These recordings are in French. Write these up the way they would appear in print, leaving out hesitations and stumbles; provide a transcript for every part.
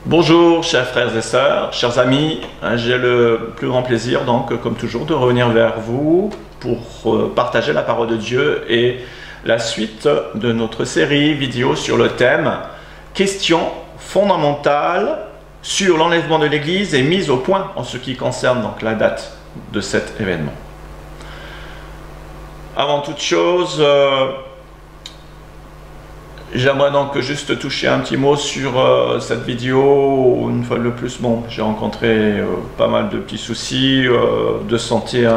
Bonjour chers frères et sœurs, chers amis, j'ai le plus grand plaisir donc comme toujours de revenir vers vous pour partager la parole de Dieu et la suite de notre série vidéo sur le thème questions fondamentales sur l'enlèvement de l'Église et mise au point en ce qui concerne donc la date de cet événement. Avant toute chose, j'aimerais donc juste toucher un petit mot sur cette vidéo. Une fois de plus, bon, j'ai rencontré pas mal de petits soucis de santé,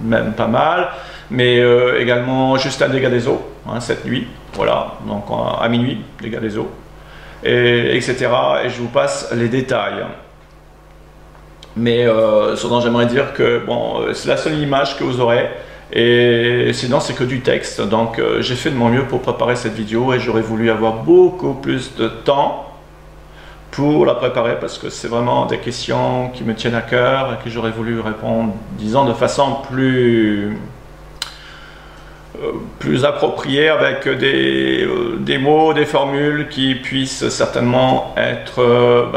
même pas mal, mais également juste un dégât des eaux, cette nuit, voilà, donc à minuit, dégât des eaux, etc. Et je vous passe les détails. Mais ce dont j'aimerais dire que, bon, c'est la seule image que vous aurez. Et sinon c'est que du texte, donc j'ai fait de mon mieux pour préparer cette vidéo et j'aurais voulu avoir beaucoup plus de temps pour la préparer parce que c'est vraiment des questions qui me tiennent à cœur et que j'aurais voulu répondre, disons, de façon plus appropriée avec des mots, des formules qui puissent certainement être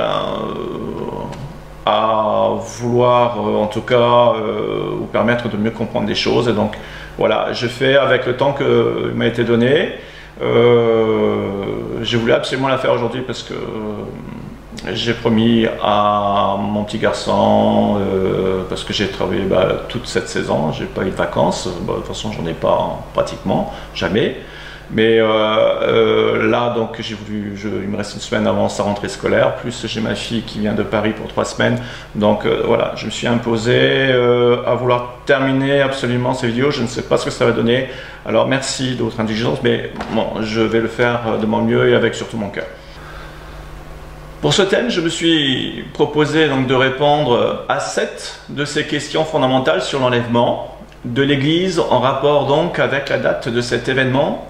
à vouloir en tout cas vous permettre de mieux comprendre des choses. Et donc voilà, je fais avec le temps que m'a été donné. Je voulais absolument la faire aujourd'hui parce que j'ai promis à mon petit garçon, parce que j'ai travaillé toute cette saison, j'ai pas eu de vacances, de toute façon j'en ai pas pratiquement jamais. Mais là, donc, j'ai voulu, il me reste une semaine avant sa rentrée scolaire, plus j'ai ma fille qui vient de Paris pour 3 semaines. Donc voilà, je me suis imposé à vouloir terminer absolument ces vidéos. Je ne sais pas ce que ça va donner. Alors merci de votre indulgence, mais bon, je vais le faire de mon mieux et avec surtout mon cœur. Pour ce thème, je me suis proposé donc de répondre à 7 de ces questions fondamentales sur l'enlèvement de l'Église en rapport donc avec la date de cet événement.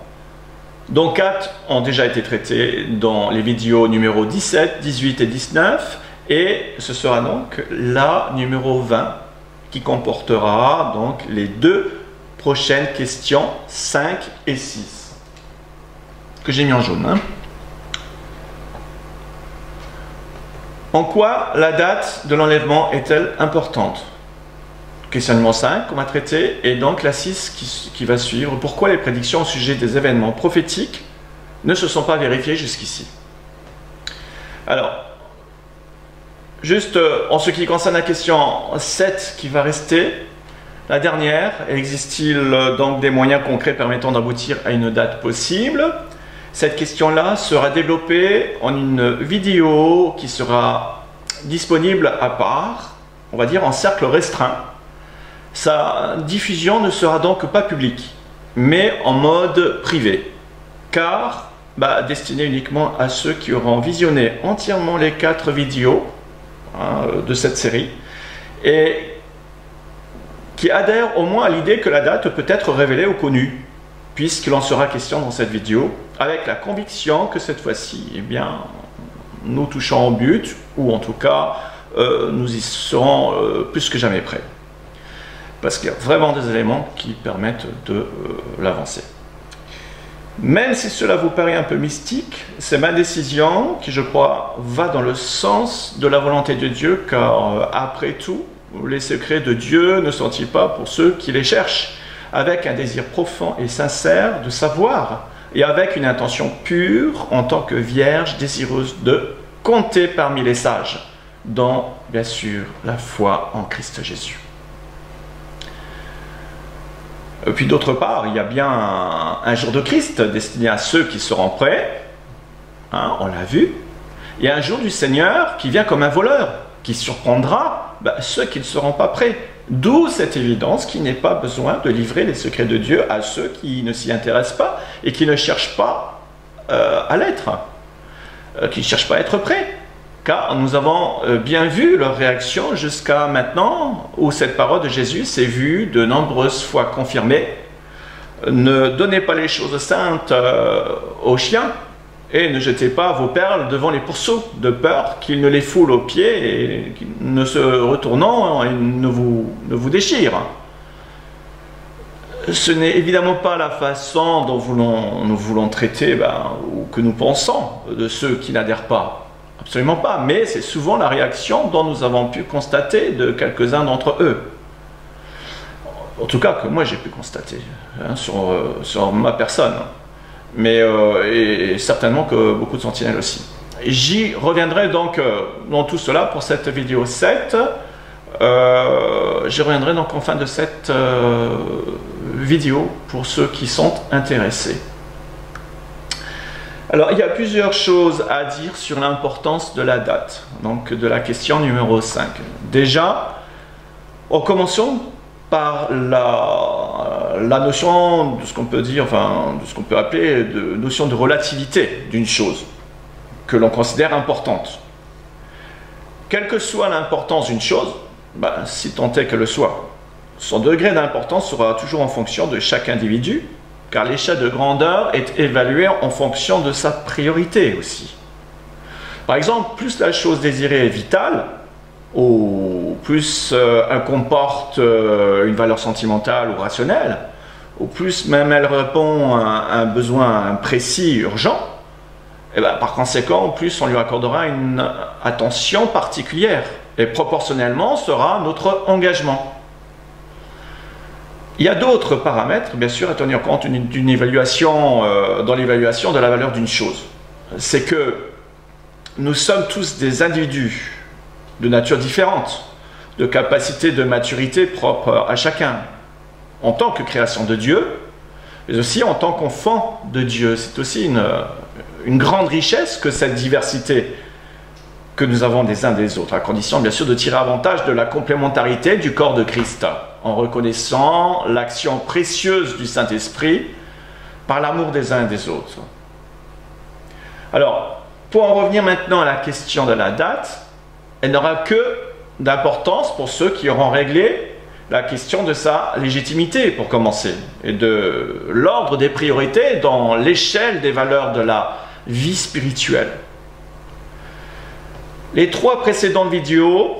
Donc 4 ont déjà été traités dans les vidéos numéro 17, 18 et 19 et ce sera donc la numéro 20 qui comportera donc les 2 prochaines questions 5 et 6 que j'ai mis en jaune. En quoi la date de l'enlèvement est-elle importante? Questionnement 5 qu'on va traiter et donc la 6 qui va suivre. Pourquoi les prédictions au sujet des événements prophétiques ne se sont pas vérifiées jusqu'ici? Alors, juste en ce qui concerne la question 7 qui va rester, la dernière, existe-t-il donc des moyens concrets permettant d'aboutir à une date possible? Cette question-là sera développée en une vidéo qui sera disponible à part, on va dire en cercle restreint. Sa diffusion ne sera donc pas publique, mais en mode privé, car destinée uniquement à ceux qui auront visionné entièrement les 4 vidéos de cette série et qui adhèrent au moins à l'idée que la date peut être révélée ou connue, puisqu'il en sera question dans cette vidéo, avec la conviction que cette fois-ci, eh bien, nous touchons au but, ou en tout cas, nous y serons plus que jamais prêts. Parce qu'il y a vraiment des éléments qui permettent de l'avancer. Même si cela vous paraît un peu mystique, c'est ma décision qui, je crois, va dans le sens de la volonté de Dieu, car après tout, les secrets de Dieu ne sont-ils pas pour ceux qui les cherchent, avec un désir profond et sincère de savoir, et avec une intention pure en tant que vierge désireuse de compter parmi les sages, dans, bien sûr, la foi en Christ Jésus. Et puis d'autre part, il y a bien un jour de Christ destiné à ceux qui seront prêts, on l'a vu. Il y a un jour du Seigneur qui vient comme un voleur, qui surprendra ceux qui ne seront pas prêts. D'où cette évidence qu'il n'est pas besoin de livrer les secrets de Dieu à ceux qui ne s'y intéressent pas et qui ne cherchent pas à l'être, qui ne cherchent pas à être prêts. Car nous avons bien vu leur réaction jusqu'à maintenant, où cette parole de Jésus s'est vue de nombreuses fois confirmée. Ne donnez pas les choses saintes aux chiens et ne jetez pas vos perles devant les pourceaux, de peur qu'ils ne les foulent aux pieds et ne se retournant, ils ne vous déchirent. Ce n'est évidemment pas la façon dont nous voulons traiter, ou que nous pensons, de ceux qui n'adhèrent pas Absolument pas, mais c'est souvent la réaction dont nous avons pu constater de quelques-uns d'entre eux. En tout cas, que moi j'ai pu constater hein, sur ma personne. Mais et certainement que beaucoup de sentinelles aussi. J'y reviendrai donc dans tout cela pour cette vidéo 7. J'y reviendrai donc en fin de cette vidéo pour ceux qui sont intéressés. Alors, il y a plusieurs choses à dire sur l'importance de la date, donc de la question numéro 5. Déjà, commençons par la notion de ce qu'on peut dire, enfin, de ce qu'on peut appeler de notion de relativité d'une chose que l'on considère importante. Quelle que soit l'importance d'une chose, si tant est qu'elle le soit, son degré d'importance sera toujours en fonction de chaque individu, car l'échelle de grandeur est évaluée en fonction de sa priorité aussi. Par exemple, plus la chose désirée est vitale, ou plus elle comporte une valeur sentimentale ou rationnelle, ou plus même elle répond à un besoin précis, urgent, et par conséquent, plus on lui accordera une attention particulière, et proportionnellement sera notre engagement. Il y a d'autres paramètres, bien sûr, à tenir compte d'une évaluation, dans l'évaluation de la valeur d'une chose. C'est que nous sommes tous des individus de nature différente, de capacité de maturité propre à chacun, en tant que création de Dieu, mais aussi en tant qu'enfant de Dieu. C'est aussi une grande richesse que cette diversité que nous avons des uns des autres, à condition bien sûr de tirer avantage de la complémentarité du corps de Christ, en reconnaissant l'action précieuse du Saint-Esprit par l'amour des uns et des autres. Alors, pour en revenir maintenant à la question de la date, elle n'aura que d'importance pour ceux qui auront réglé la question de sa légitimité, pour commencer, et de l'ordre des priorités dans l'échelle des valeurs de la vie spirituelle. Les 3 précédentes vidéos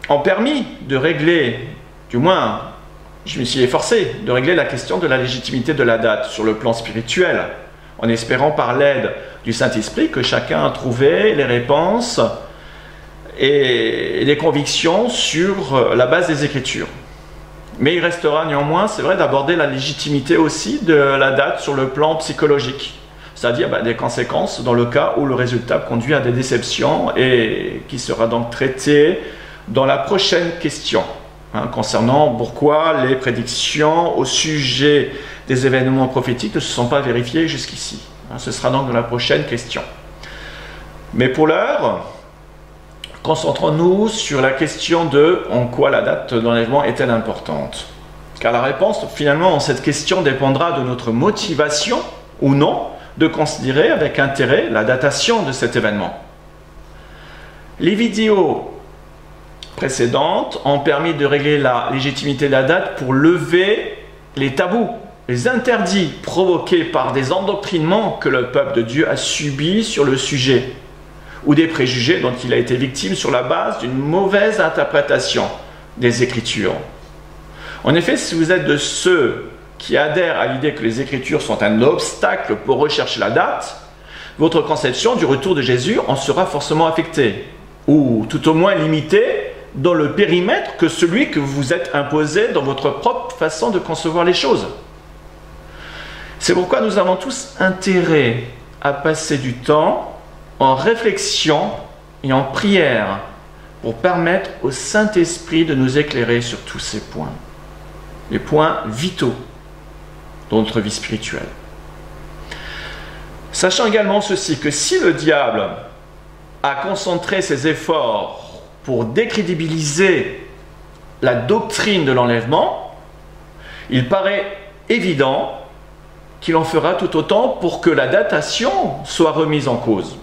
ont permis de régler, du moins, je me suis efforcé de régler la question de la légitimité de la date sur le plan spirituel, en espérant par l'aide du Saint-Esprit que chacun a trouvé les réponses et les convictions sur la base des Écritures. Mais il restera néanmoins, c'est vrai, d'aborder la légitimité aussi de la date sur le plan psychologique, c'est-à-dire des conséquences dans le cas où le résultat conduit à des déceptions et qui sera donc traité dans la prochaine question, concernant pourquoi les prédictions au sujet des événements prophétiques ne se sont pas vérifiées jusqu'ici. Ce sera donc dans la prochaine question. Mais pour l'heure, concentrons-nous sur la question de en quoi la date d'enlèvement est-elle importante. Car la réponse, finalement, à cette question dépendra de notre motivation ou non de considérer avec intérêt la datation de cet événement. Les vidéos précédentes ont permis de régler la légitimité de la date pour lever les tabous, les interdits provoqués par des endoctrinements que le peuple de Dieu a subis sur le sujet, ou des préjugés dont il a été victime sur la base d'une mauvaise interprétation des Écritures. En effet, si vous êtes de ceux qui adhèrent à l'idée que les Écritures sont un obstacle pour rechercher la date, votre conception du retour de Jésus en sera forcément affectée, ou tout au moins limitée dans le périmètre que celui que vous vous êtes imposé dans votre propre façon de concevoir les choses. C'est pourquoi nous avons tous intérêt à passer du temps en réflexion et en prière pour permettre au Saint-Esprit de nous éclairer sur tous ces points, les points vitaux dans notre vie spirituelle. Sachant également ceci, que si le diable a concentré ses efforts pour décrédibiliser la doctrine de l'enlèvement, il paraît évident qu'il en fera tout autant pour que la datation soit remise en cause.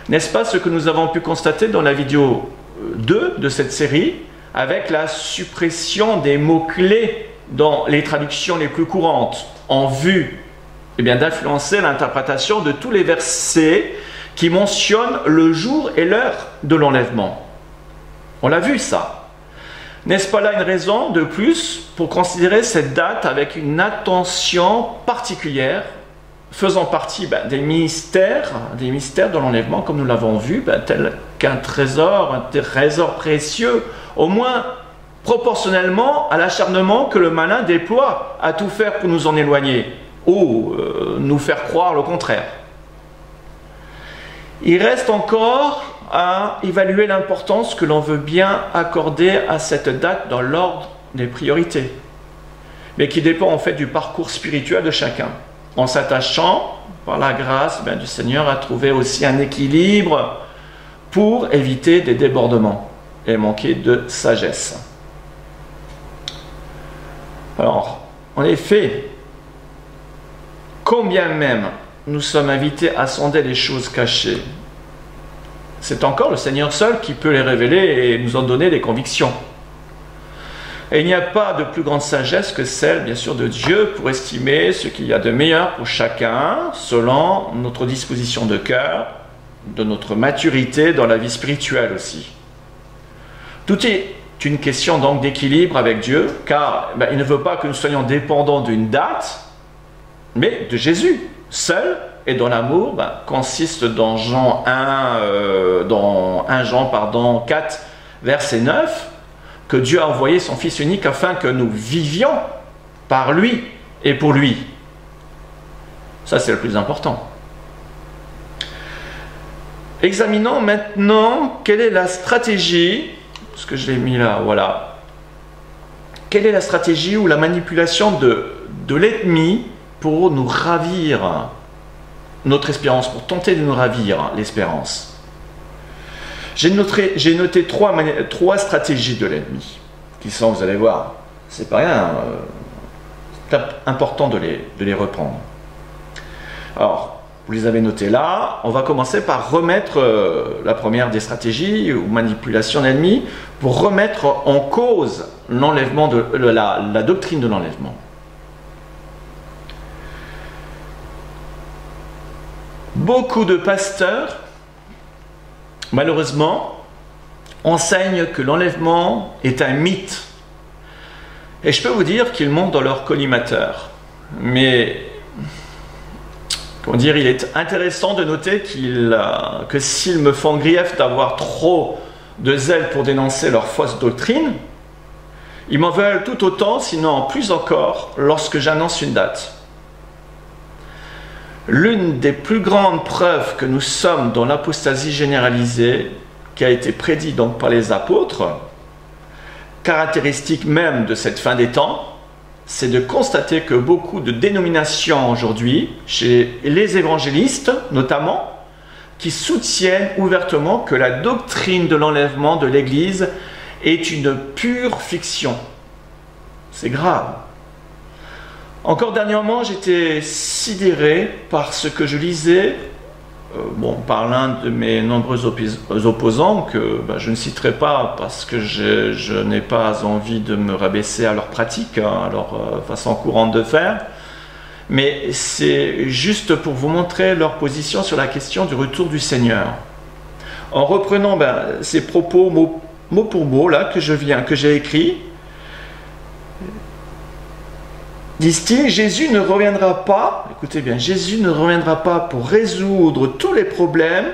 N'est-ce pas ce que nous avons pu constater dans la vidéo 2 de cette série, avec la suppression des mots-clés dans les traductions les plus courantes, en vue d'influencer l'interprétation de tous les versets qui mentionnent le jour et l'heure de l'enlèvement. On l'a vu ça. N'est-ce pas là une raison de plus pour considérer cette date avec une attention particulière, faisant partie des mystères de l'enlèvement, comme nous l'avons vu, tel qu'un trésor, précieux, au moins proportionnellement à l'acharnement que le malin déploie à tout faire pour nous en éloigner, ou nous faire croire le contraire. Il reste encore à évaluer l'importance que l'on veut bien accorder à cette date dans l'ordre des priorités, mais qui dépend en fait du parcours spirituel de chacun, en s'attachant par la grâce du Seigneur à trouver aussi un équilibre pour éviter des débordements et manquer de sagesse. Alors, en effet, combien même nous sommes invités à sonder les choses cachées, c'est encore le Seigneur seul qui peut les révéler et nous en donner des convictions. Et il n'y a pas de plus grande sagesse que celle, bien sûr, de Dieu pour estimer ce qu'il y a de meilleur pour chacun, selon notre disposition de cœur, de notre maturité dans la vie spirituelle aussi. Tout est une question donc d'équilibre avec Dieu, car il ne veut pas que nous soyons dépendants d'une date, mais de Jésus, seul, et dont l'amour consiste dans Jean 4, verset 9, que Dieu a envoyé son Fils unique afin que nous vivions par lui et pour lui. Ça, c'est le plus important. Examinons maintenant quelle est la stratégie, ce que je l'ai mis là, voilà. Quelle est la stratégie ou la manipulation de l'ennemi pour nous ravir notre espérance, pour tenter de nous ravir l'espérance. J'ai noté trois stratégies de l'ennemi, qui sont, vous allez voir, c'est pas rien, c'est important de les reprendre. Alors, vous les avez notées là, on va commencer par remettre la première des stratégies ou manipulation de l'ennemi, pour remettre en cause l'enlèvement la doctrine de l'enlèvement. Beaucoup de pasteurs, malheureusement, enseignent que l'enlèvement est un mythe. Et je peux vous dire qu'ils montent dans leur collimateur. Mais, comment dire, il est intéressant de noter que s'ils me font grief d'avoir trop de zèle pour dénoncer leur fausse doctrine, ils m'en veulent tout autant, sinon plus encore, lorsque j'annonce une date. L'une des plus grandes preuves que nous sommes dans l'apostasie généralisée, qui a été prédite donc par les apôtres, caractéristique même de cette fin des temps, c'est de constater que beaucoup de dénominations aujourd'hui, chez les évangélistes notamment, qui soutiennent ouvertement que la doctrine de l'enlèvement de l'Église est une pure fiction. C'est grave. Encore dernièrement, j'étais sidéré par ce que je lisais, par l'un de mes nombreux opposants, que je ne citerai pas parce que je n'ai pas envie de me rabaisser à leur pratique, à leur façon courante de faire, mais c'est juste pour vous montrer leur position sur la question du retour du Seigneur. En reprenant ces propos mot pour mot là, que j'ai écrits, disent-ils, Jésus ne reviendra pas, écoutez bien, Jésus ne reviendra pas pour résoudre tous les problèmes,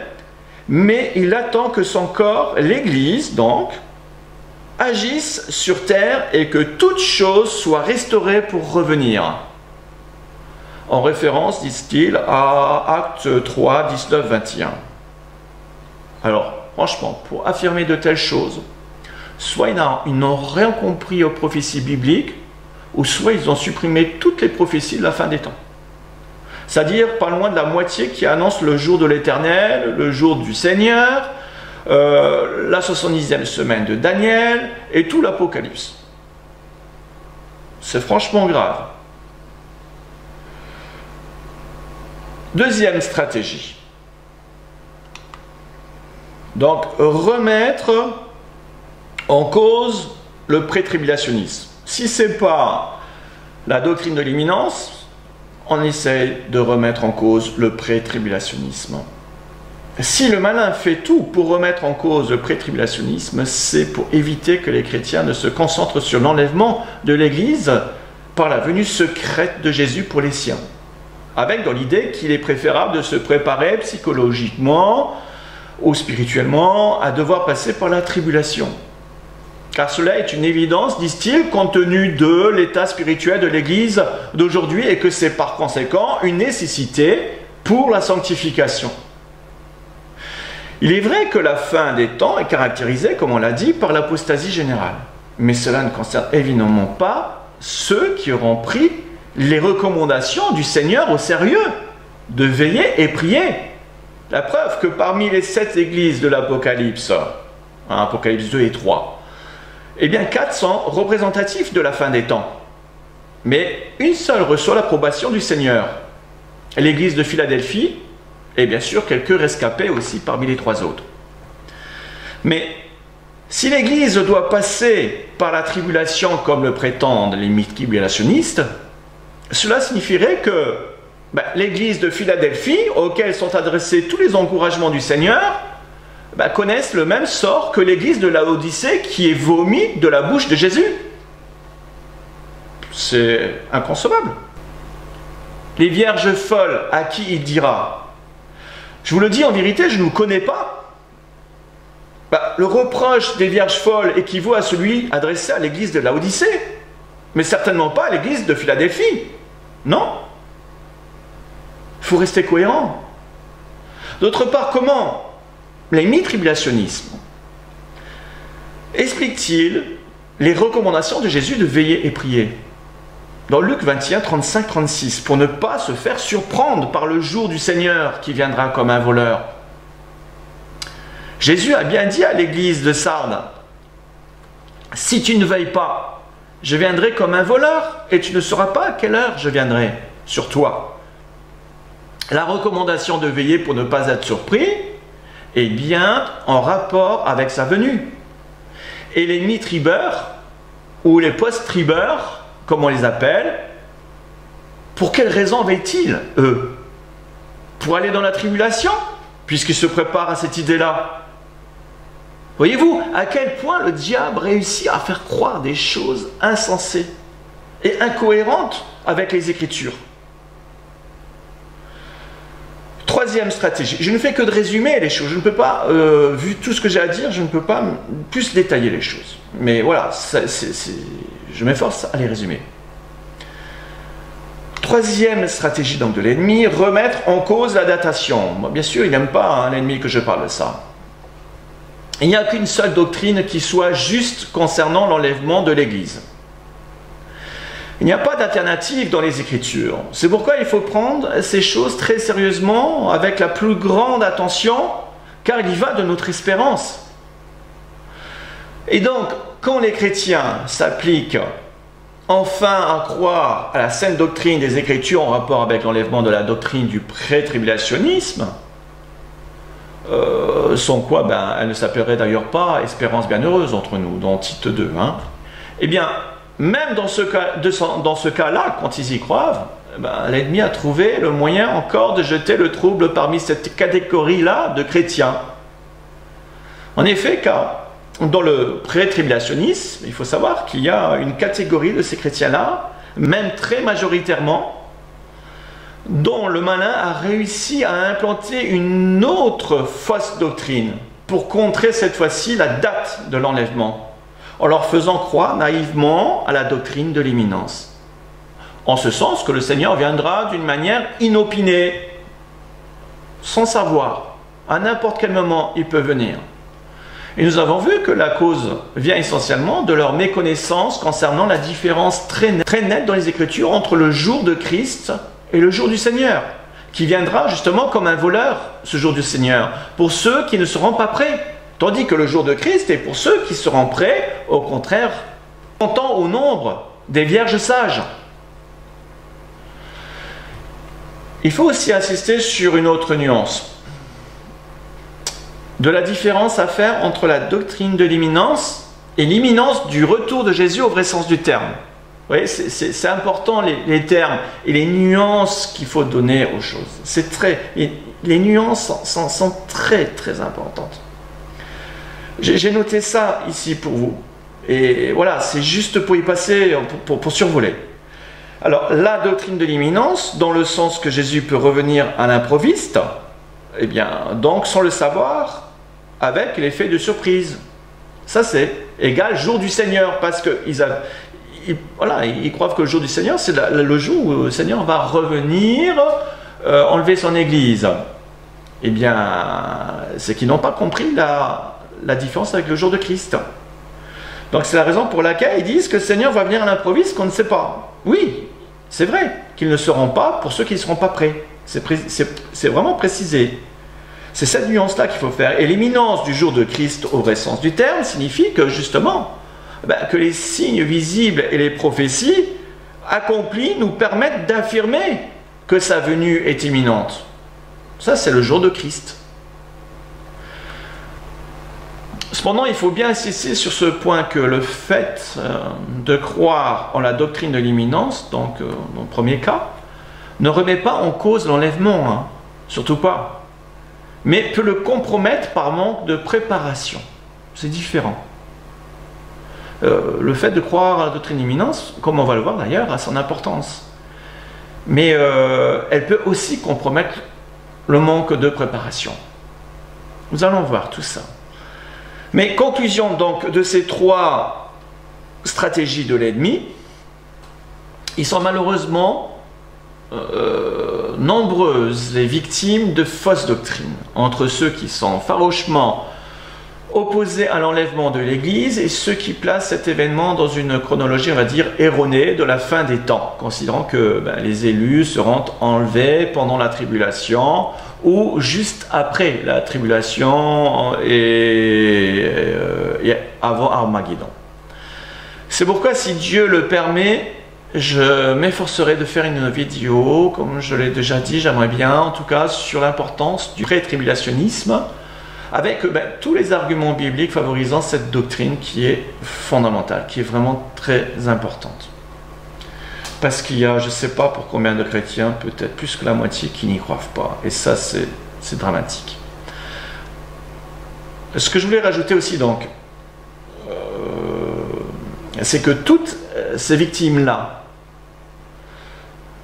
mais il attend que son corps, l'Église donc, agisse sur terre et que toute chose soit restaurée pour revenir. En référence, disent-ils, à Actes 3, 19, 21. Alors, franchement, pour affirmer de telles choses, soit ils n'ont rien compris aux prophéties bibliques, ou soit ils ont supprimé toutes les prophéties de la fin des temps. C'est-à-dire pas loin de la moitié qui annonce le jour de l'Éternel, le jour du Seigneur, la 70e semaine de Daniel et tout l'Apocalypse. C'est franchement grave. Deuxième stratégie. Donc, remettre en cause le pré-tribulationnisme. Si ce n'est pas la doctrine de l'imminence, on essaye de remettre en cause le pré-tribulationnisme. Si le malin fait tout pour remettre en cause le pré-tribulationnisme, c'est pour éviter que les chrétiens ne se concentrent sur l'enlèvement de l'Église par la venue secrète de Jésus pour les siens. avec dans l'idée qu'il est préférable de se préparer psychologiquement ou spirituellement à devoir passer par la tribulation. Car cela est une évidence, disent-ils, compte tenu de l'état spirituel de l'Église d'aujourd'hui et que c'est par conséquent une nécessité pour la sanctification. Il est vrai que la fin des temps est caractérisée, comme on l'a dit, par l'apostasie générale. Mais cela ne concerne évidemment pas ceux qui auront pris les recommandations du Seigneur au sérieux, de veiller et prier. La preuve que parmi les 7 églises de l'Apocalypse, Apocalypse 2 et 3, eh bien 4 sont représentatifs de la fin des temps. Mais une seule reçoit l'approbation du Seigneur. L'église de Philadelphie, et bien sûr quelques rescapés aussi parmi les 3 autres. Mais si l'église doit passer par la tribulation comme le prétendent les tribulationnistes, cela signifierait que l'église de Philadelphie, auquel sont adressés tous les encouragements du Seigneur, connaissent le même sort que l'église de Laodicée qui est vomie de la bouche de Jésus. C'est inconcevable. Les vierges folles à qui il dira, je vous le dis en vérité, je ne vous connais pas. Le reproche des vierges folles équivaut à celui adressé à l'église de Laodicée, mais certainement pas à l'église de Philadelphie. Non. Il faut rester cohérent. D'autre part, comment les mi-tribulationnismes expliquent-ils les recommandations de Jésus de veiller et prier dans Luc 21, 35-36, pour ne pas se faire surprendre par le jour du Seigneur qui viendra comme un voleur. Jésus a bien dit à l'église de Sardes, « Si tu ne veilles pas, je viendrai comme un voleur, et tu ne sauras pas à quelle heure je viendrai sur toi. » La recommandation de veiller pour ne pas être surpris est bien en rapport avec sa venue. Et les mi-tribeurs, ou les post-tribeurs, comme on les appelle, pour quelle raison veillent-ils, eux? Pour aller dans la tribulation, puisqu'ils se préparent à cette idée-là. Voyez-vous à quel point le diable réussit à faire croire des choses insensées et incohérentes avec les Écritures. Troisième stratégie. Je ne fais que de résumer les choses. Je ne peux pas, vu tout ce que j'ai à dire, je ne peux pas plus détailler les choses. Mais voilà, je m'efforce à les résumer. Troisième stratégie donc de l'ennemi, remettre en cause la datation. Bon, bien sûr, il n'aime pas l'ennemi que je parle de ça. Il n'y a qu'une seule doctrine qui soit juste concernant l'enlèvement de l'Église. Il n'y a pas d'alternative dans les Écritures. C'est pourquoi il faut prendre ces choses très sérieusement, avec la plus grande attention, car il y va de notre espérance. Et donc, quand les chrétiens s'appliquent enfin à croire à la saine doctrine des Écritures en rapport avec l'enlèvement de la doctrine du pré-tribulationnisme, sans quoi elle ne s'appellerait d'ailleurs pas espérance bienheureuse entre nous, dans Tite 2. Eh bien, même dans ce cas-là, quand ils y croient, l'ennemi a trouvé le moyen encore de jeter le trouble parmi cette catégorie-là de chrétiens. En effet, car dans le pré-tribulationnisme, il faut savoir qu'il y a une catégorie de ces chrétiens-là, même très majoritairement, dont le malin a réussi à implanter une autre fausse doctrine pour contrer cette fois-ci la date de l'enlèvement, en leur faisant croire naïvement à la doctrine de l'imminence. En ce sens que le Seigneur viendra d'une manière inopinée, sans savoir, à n'importe quel moment il peut venir. Et nous avons vu que la cause vient essentiellement de leur méconnaissance concernant la différence très nette dans les Écritures entre le jour de Christ et le jour du Seigneur, qui viendra justement comme un voleur, ce jour du Seigneur, pour ceux qui ne seront pas prêts. Tandis que le jour de Christ est pour ceux qui seront prêts, au contraire, comptant au nombre des vierges sages. Il faut aussi insister sur une autre nuance, de la différence à faire entre la doctrine de l'imminence et l'imminence du retour de Jésus au vrai sens du terme. Vous voyez, c'est important les termes et les nuances qu'il faut donner aux choses. Les nuances sont très très importantes. J'ai noté ça ici pour vous. Et voilà, c'est juste pour y passer, pour survoler. Alors, la doctrine de l'imminence, dans le sens que Jésus peut revenir à l'improviste, eh bien, donc, sans le savoir, avec l'effet de surprise. Ça, c'est égal jour du Seigneur, parce qu'ils voilà, ils croient que le jour du Seigneur, c'est le jour où le Seigneur va revenir enlever son Église. Eh bien, c'est qu'ils n'ont pas compris la différence avec le jour de Christ. Donc, c'est la raison pour laquelle ils disent que le Seigneur va venir à l'improviste qu'on ne sait pas. Oui, c'est vrai qu'ils ne seront pas pour ceux qui ne seront pas prêts. C'est vraiment précisé. C'est cette nuance-là qu'il faut faire. Et l'imminence du jour de Christ, au vrai sens du terme, signifie que justement, que les signes visibles et les prophéties accomplies nous permettent d'affirmer que sa venue est imminente. Ça, c'est le jour de Christ. Cependant, il faut bien insister sur ce point que le fait de croire en la doctrine de l'imminence, donc dans le premier cas, ne remet pas en cause l'enlèvement, hein, surtout pas, mais peut le compromettre par manque de préparation. C'est différent. Le fait de croire à la doctrine de l'imminence, comme on va le voir d'ailleurs, a son importance. Mais elle peut aussi compromettre le manque de préparation. Nous allons voir tout ça. Mais conclusion donc de ces trois stratégies de l'ennemi, ils sont malheureusement nombreuses les victimes de fausses doctrines, entre ceux qui sont farouchement opposés à l'enlèvement de l'Église et ceux qui placent cet événement dans une chronologie, on va dire, erronée de la fin des temps, considérant que les élus seront enlevés pendant la tribulation ou juste après la tribulation et avant Armageddon. C'est pourquoi, si Dieu le permet, je m'efforcerai de faire une vidéo, comme je l'ai déjà dit, j'aimerais bien, en tout cas, sur l'importance du pré-tribulationnisme, avec tous les arguments bibliques favorisant cette doctrine qui est fondamentale, qui est vraiment très importante. Parce qu'il y a, je ne sais pas pour combien de chrétiens, peut-être plus que la moitié, qui n'y croient pas. Et ça, c'est dramatique. Ce que je voulais rajouter aussi, donc, c'est que toutes ces victimes-là,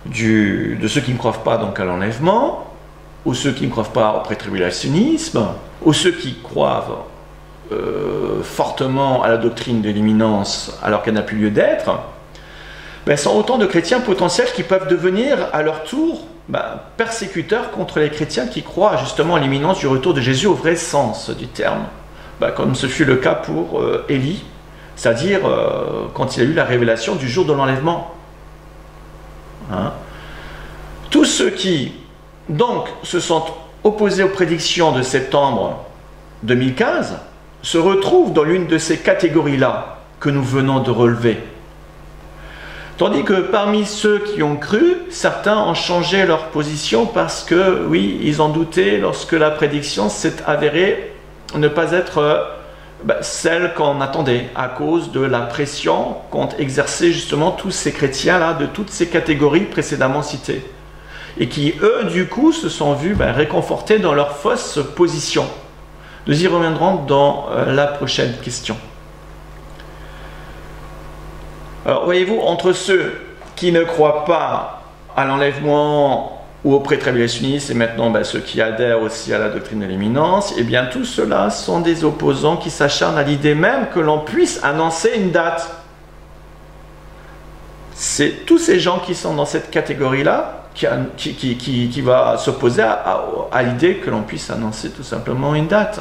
de ceux qui ne croient pas donc, à l'enlèvement, ou ceux qui ne croient pas au pré-tribulationnisme, ou ceux qui croient fortement à la doctrine de l'imminence alors qu'elle n'a plus lieu d'être, sont autant de chrétiens potentiels qui peuvent devenir à leur tour persécuteurs contre les chrétiens qui croient justement à l'imminence du retour de Jésus au vrai sens du terme, comme ce fut le cas pour Élie, c'est-à-dire quand il a eu la révélation du jour de l'enlèvement. Hein? Tous ceux qui donc se sont opposés aux prédictions de septembre 2015 se retrouvent dans l'une de ces catégories-là que nous venons de relever. Tandis que parmi ceux qui ont cru, certains ont changé leur position parce que, oui, ils ont douté lorsque la prédiction s'est avérée ne pas être celle qu'on attendait à cause de la pression qu'ont exercé justement tous ces chrétiens-là de toutes ces catégories précédemment citées. Et qui, eux, du coup, se sont vus réconfortés dans leur fausse position. Nous y reviendrons dans la prochaine question. Alors, voyez-vous, entre ceux qui ne croient pas à l'enlèvement ou au pré-tribulationnisme, et maintenant ceux qui adhèrent aussi à la doctrine de l'imminence, eh bien, tous ceux-là sont des opposants qui s'acharnent à l'idée même que l'on puisse annoncer une date. C'est tous ces gens qui sont dans cette catégorie-là qui va s'opposer à l'idée que l'on puisse annoncer tout simplement une date.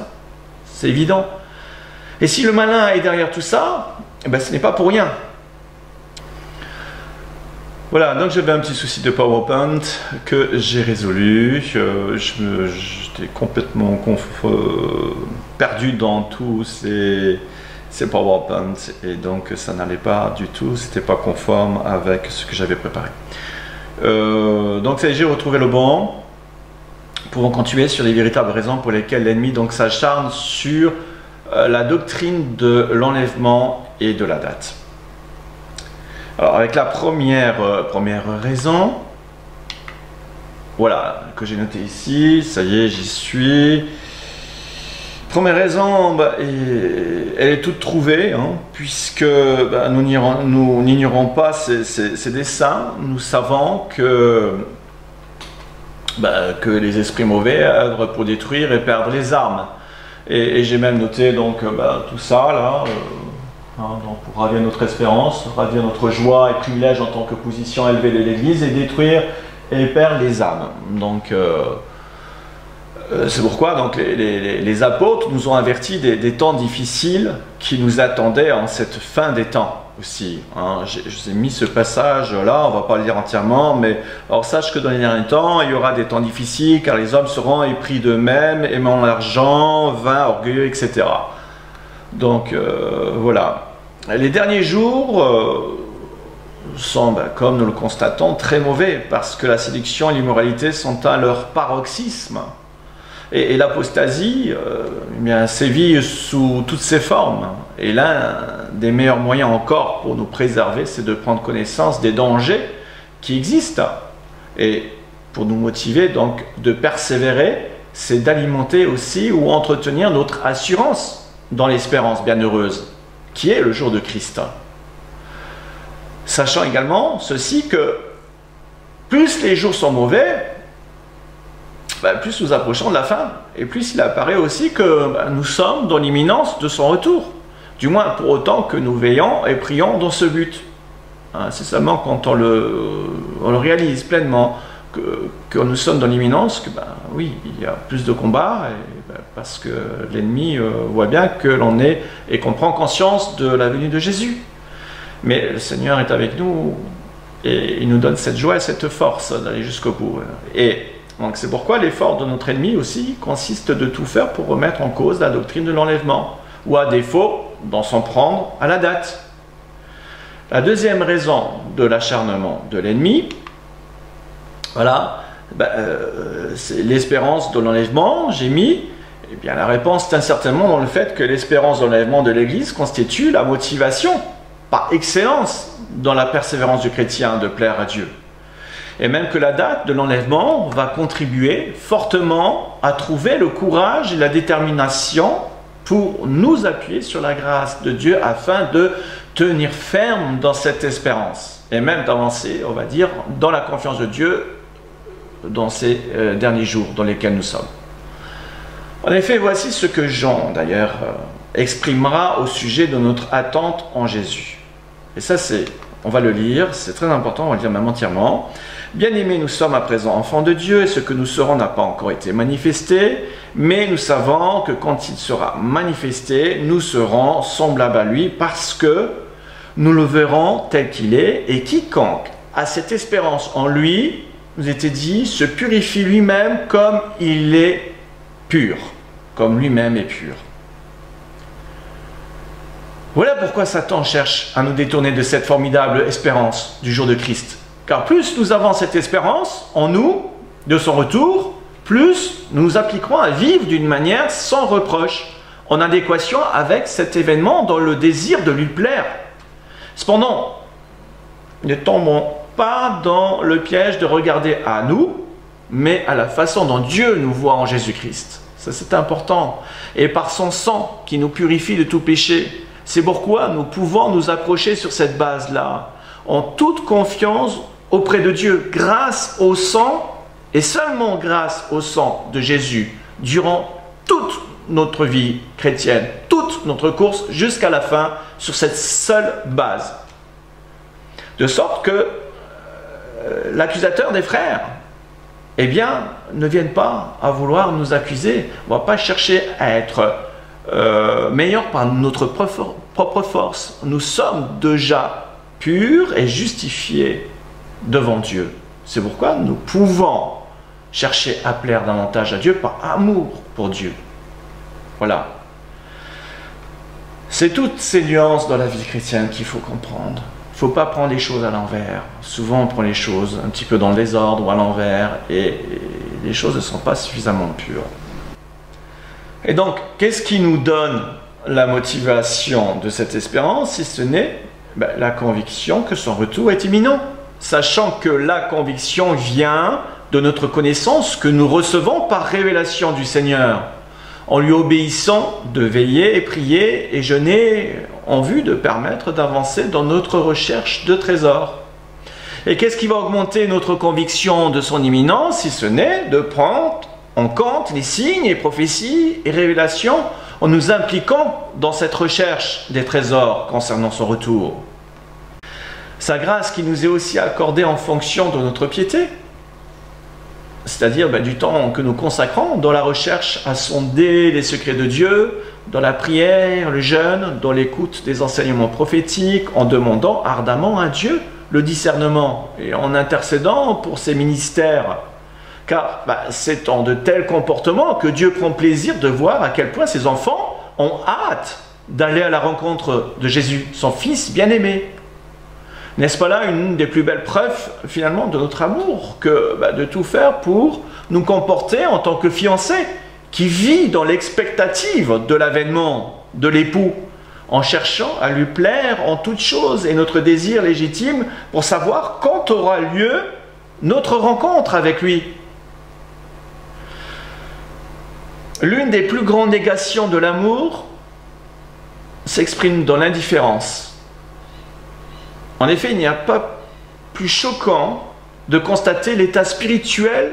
C'est évident. Et si le malin est derrière tout ça, ce n'est pas pour rien. Voilà, donc j'avais un petit souci de PowerPoint que j'ai résolu. J'étais complètement perdu dans tous ces PowerPoint et donc ça n'allait pas du tout, c'était pas conforme avec ce que j'avais préparé. Donc j'ai retrouvé le bon. Pouvons continuer sur les véritables raisons pour lesquelles l'ennemi donc s'acharne sur la doctrine de l'enlèvement et de la date. Alors avec la première raison, voilà, que j'ai noté ici, ça y est, j'y suis. Première raison, elle est toute trouvée, hein, puisque nous n'ignorons pas ces desseins. Nous savons que les esprits mauvais œuvrent pour détruire et perdre les armes. Et j'ai même noté donc tout ça là, donc pour ravir notre espérance, ravir notre joie et privilège en tant que position élevée de l'Église, et détruire et perdre les âmes. Donc c'est pourquoi donc, les apôtres nous ont avertis des temps difficiles qui nous attendaient en cette fin des temps aussi. Hein. Je vous ai mis ce passage là, on ne va pas le lire entièrement, mais alors sache que dans les derniers temps, il y aura des temps difficiles car les hommes seront épris d'eux-mêmes, aimant l'argent, vin, orgueilleux, etc. Donc voilà. Les derniers jours sont, comme nous le constatons, très mauvais parce que la séduction et l'immoralité sont à leur paroxysme. Et l'apostasie sévit sous toutes ses formes. Et l'un des meilleurs moyens encore pour nous préserver, c'est de prendre connaissance des dangers qui existent. Et pour nous motiver, donc, de persévérer, c'est d'alimenter aussi ou entretenir notre assurance dans l'espérance bienheureuse, qui est le jour de Christ. Sachant également ceci que plus les jours sont mauvais, plus nous approchons de la fin, et plus il apparaît aussi que nous sommes dans l'imminence de son retour. Du moins pour autant que nous veillons et prions dans ce but. Hein, c'est seulement quand on le réalise pleinement que nous sommes dans l'imminence que oui, il y a plus de combats, parce que l'ennemi voit bien que l'on est et qu'on prend conscience de la venue de Jésus. Mais le Seigneur est avec nous et il nous donne cette joie et cette force d'aller jusqu'au bout. Et donc c'est pourquoi l'effort de notre ennemi aussi consiste de tout faire pour remettre en cause la doctrine de l'enlèvement, ou à défaut d'en s'en prendre à la date. La deuxième raison de l'acharnement de l'ennemi, voilà, c'est l'espérance de l'enlèvement, j'ai mis. Eh bien la réponse tient certainement dans le fait que l'espérance de l'enlèvement de l'Église constitue la motivation par excellence dans la persévérance du chrétien de plaire à Dieu. Et même que la date de l'enlèvement va contribuer fortement à trouver le courage et la détermination pour nous appuyer sur la grâce de Dieu afin de tenir ferme dans cette espérance et même d'avancer, on va dire, dans la confiance de Dieu dans ces derniers jours dans lesquels nous sommes. En effet, voici ce que Jean, d'ailleurs, exprimera au sujet de notre attente en Jésus. Et ça, on va le lire, c'est très important, on va le lire même entièrement. Bien-aimés, nous sommes à présent enfants de Dieu, et ce que nous serons n'a pas encore été manifesté, mais nous savons que quand il sera manifesté, nous serons semblables à lui, parce que nous le verrons tel qu'il est, et quiconque a cette espérance en lui, nous était dit, se purifie lui-même comme il est pur, comme lui-même est pur. Voilà pourquoi Satan cherche à nous détourner de cette formidable espérance du jour de Christ. Car plus nous avons cette espérance en nous, de son retour, plus nous nous appliquerons à vivre d'une manière sans reproche, en adéquation avec cet événement dans le désir de lui plaire. Cependant, ne tombons pas dans le piège de regarder à nous, mais à la façon dont Dieu nous voit en Jésus-Christ. Ça, c'est important. Et par son sang qui nous purifie de tout péché. C'est pourquoi nous pouvons nous accrocher sur cette base-là, en toute confiance auprès de Dieu, grâce au sang, et seulement grâce au sang de Jésus, durant toute notre vie chrétienne, toute notre course, jusqu'à la fin, sur cette seule base. De sorte que l'accusateur des frères, eh bien, ne vienne pas à vouloir nous accuser. On ne va pas chercher à être meilleur par notre propre force. Nous sommes déjà purs et justifiés devant Dieu. C'est pourquoi nous pouvons chercher à plaire davantage à Dieu par amour pour Dieu. Voilà. C'est toutes ces nuances dans la vie chrétienne qu'il faut comprendre. Il ne faut pas prendre les choses à l'envers. Souvent, on prend les choses un petit peu dans le désordre ou à l'envers et les choses ne sont pas suffisamment pures. Et donc, qu'est-ce qui nous donne la motivation de cette espérance, si ce n'est la conviction que son retour est imminent, sachant que la conviction vient de notre connaissance que nous recevons par révélation du Seigneur. en lui obéissant de veiller et prier et jeûner en vue de permettre d'avancer dans notre recherche de trésors. Et qu'est-ce qui va augmenter notre conviction de son imminence, si ce n'est de prendre en compte les signes et prophéties et révélations en nous impliquant dans cette recherche des trésors concernant son retour. Sa grâce qui nous est aussi accordée en fonction de notre piété, c'est-à-dire du temps que nous consacrons dans la recherche à sonder les secrets de Dieu, dans la prière, le jeûne, dans l'écoute des enseignements prophétiques, en demandant ardemment à Dieu le discernement et en intercédant pour ses ministères. Car c'est en de tels comportements que Dieu prend plaisir de voir à quel point ses enfants ont hâte d'aller à la rencontre de Jésus, son Fils bien-aimé. N'est-ce pas là une des plus belles preuves finalement de notre amour que de tout faire pour nous comporter en tant que fiancés qui vit dans l'expectative de l'avènement de l'époux en cherchant à lui plaire en toutes choses et notre désir légitime pour savoir quand aura lieu notre rencontre avec lui. L'une des plus grandes négations de l'amour s'exprime dans l'indifférence. En effet, il n'y a pas plus choquant de constater l'état spirituel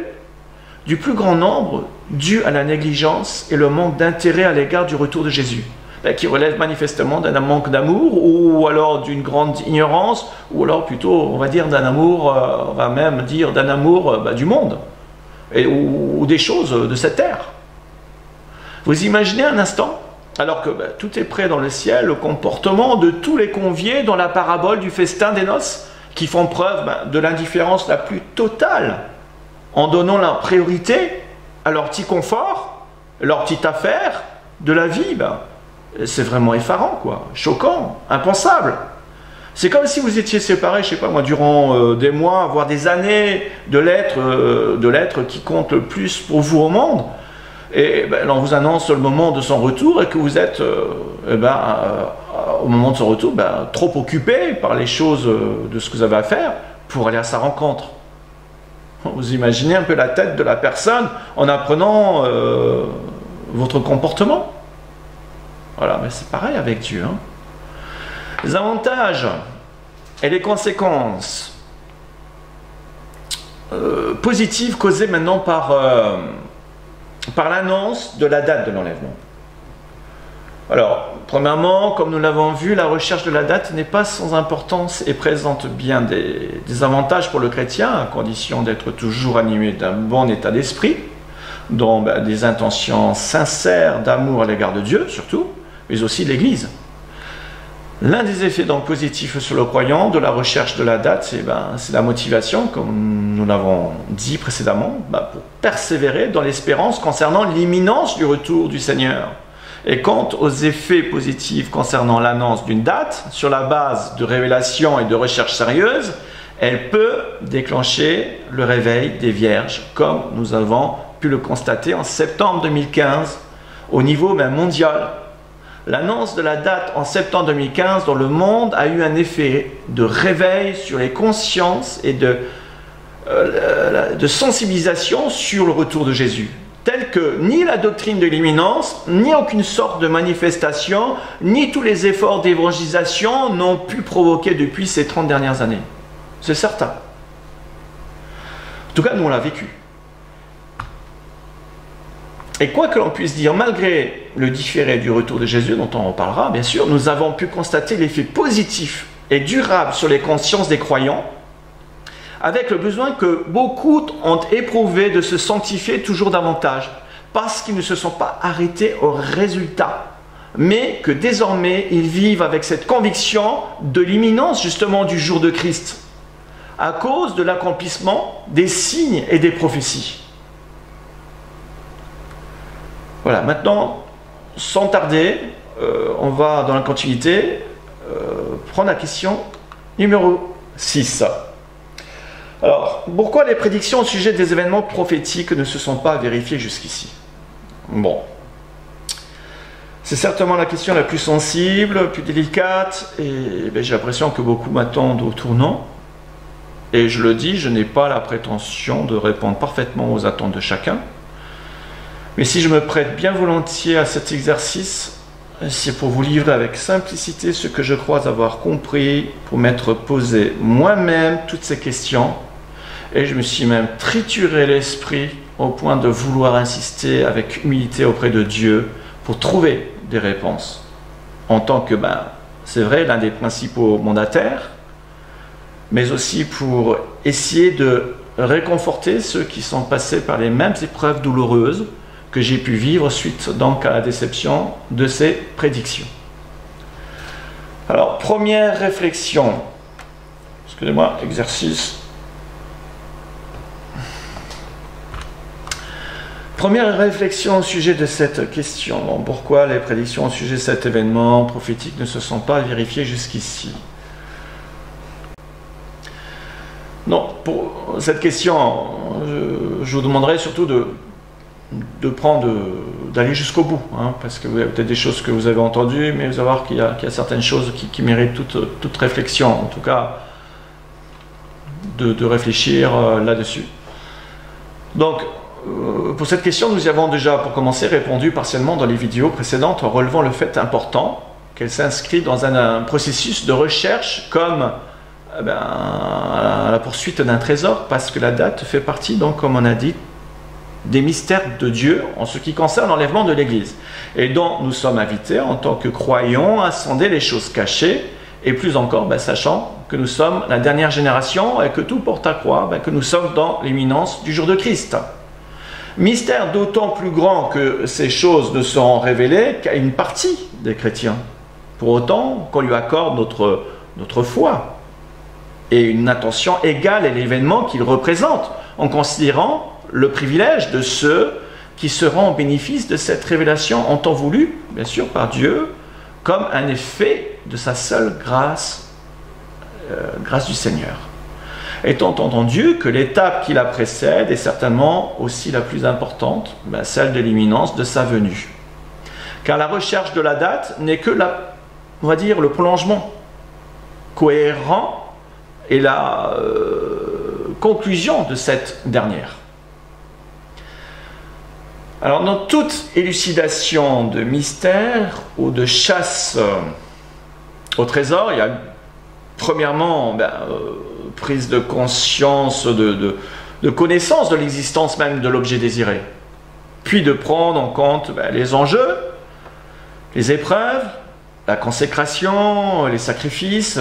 du plus grand nombre dû à la négligence et le manque d'intérêt à l'égard du retour de Jésus, qui relève manifestement d'un manque d'amour ou alors d'une grande ignorance ou alors plutôt, on va dire, d'un amour, on va même dire d'un amour du monde ou des choses de cette terre. Vous imaginez un instant, alors que tout est prêt dans le ciel, le comportement de tous les conviés dans la parabole du festin des noces, qui font preuve de l'indifférence la plus totale, en donnant la priorité à leur petit confort, leur petite affaire de la vie. C'est vraiment effarant, quoi, choquant, impensable. C'est comme si vous étiez séparés, je sais pas moi, durant des mois, voire des années, de l'être qui compte le plus pour vous au monde. Et on vous annonce le moment de son retour et que vous êtes, au moment de son retour, trop occupé par les choses de ce que vous avez à faire pour aller à sa rencontre. Vous imaginez un peu la tête de la personne en apprenant votre comportement. Voilà, mais c'est pareil avec Dieu. Les avantages et les conséquences positives causées maintenant par l'annonce de la date de l'enlèvement. Alors, premièrement, comme nous l'avons vu, la recherche de la date n'est pas sans importance et présente bien des avantages pour le chrétien, à condition d'être toujours animé d'un bon état d'esprit, dont des intentions sincères d'amour à l'égard de Dieu, surtout, mais aussi de l'Église. L'un des effets donc positifs sur le croyant de la recherche de la date, c'est la motivation, comme nous l'avons dit précédemment, pour persévérer dans l'espérance concernant l'imminence du retour du Seigneur. Et quant aux effets positifs concernant l'annonce d'une date, sur la base de révélations et de recherches sérieuses, elle peut déclencher le réveil des vierges, comme nous avons pu le constater en septembre 2015, au niveau mondial. L'annonce de la date en septembre 2015 dans le monde a eu un effet de réveil sur les consciences et de sensibilisation sur le retour de Jésus, tel que ni la doctrine de l'imminence, ni aucune sorte de manifestation, ni tous les efforts d'évangélisation n'ont pu provoquer depuis ces 30 dernières années. C'est certain. En tout cas, nous on l'a vécu. Et quoi que l'on puisse dire, malgré le différé du retour de Jésus, dont on en parlera, bien sûr, nous avons pu constater l'effet positif et durable sur les consciences des croyants, avec le besoin que beaucoup ont éprouvé de se sanctifier toujours davantage, parce qu'ils ne se sont pas arrêtés au résultat, mais que désormais ils vivent avec cette conviction de l'imminence justement du jour de Christ, à cause de l'accomplissement des signes et des prophéties. Voilà, maintenant, sans tarder, on va dans la continuité prendre la question numéro 6. Alors, pourquoi les prédictions au sujet des événements prophétiques ne se sont pas vérifiées jusqu'ici? Bon, c'est certainement la question la plus sensible, la plus délicate, et j'ai l'impression que beaucoup m'attendent au tournant. Et je le dis, je n'ai pas la prétention de répondre parfaitement aux attentes de chacun. Mais si je me prête bien volontiers à cet exercice, c'est pour vous livrer avec simplicité ce que je crois avoir compris, pour m'être posé moi-même toutes ces questions. Et je me suis même trituré l'esprit au point de vouloir insister avec humilité auprès de Dieu pour trouver des réponses. En tant que, c'est vrai, l'un des principaux mandataires, mais aussi pour essayer de réconforter ceux qui sont passés par les mêmes épreuves douloureuses que j'ai pu vivre suite donc à la déception de ces prédictions. Alors, première réflexion, excusez-moi, exercice. Première réflexion au sujet de cette question. Bon, pourquoi les prédictions au sujet de cet événement prophétique ne se sont pas vérifiées jusqu'ici? Non, pour cette question, je vous demanderai surtout d'aller jusqu'au bout, parce que vous avez peut-être des choses que vous avez entendues, mais vous allez voir qu'il y a certaines choses qui méritent toute réflexion, en tout cas de réfléchir là-dessus. Donc, pour cette question, nous y avons déjà, pour commencer, répondu partiellement dans les vidéos précédentes en relevant le fait important qu'elle s'inscrit dans un processus de recherche comme à la poursuite d'un trésor, parce que la date fait partie, donc, comme on a dit, des mystères de Dieu en ce qui concerne l'enlèvement de l'Église, et dont nous sommes invités en tant que croyants à sonder les choses cachées, et plus encore, sachant que nous sommes la dernière génération et que tout porte à croire que nous sommes dans l'imminence du jour de Christ. Mystère d'autant plus grand que ces choses ne seront révélées qu'à une partie des chrétiens, pour autant qu'on lui accorde notre foi et une attention égale à l'événement qu'il représente, en considérant le privilège de ceux qui seront au bénéfice de cette révélation en temps voulu, bien sûr par Dieu, comme un effet de sa seule grâce, grâce du Seigneur. Étant entendu que l'étape qui la précède est certainement aussi la plus importante, celle de l'imminence de sa venue. Car la recherche de la date n'est que on va dire, le prolongement cohérent et la conclusion de cette dernière. Alors, dans toute élucidation de mystère ou de chasse au trésor, il y a premièrement prise de conscience, de connaissance de l'existence même de l'objet désiré, puis de prendre en compte les enjeux, les épreuves, la consécration, les sacrifices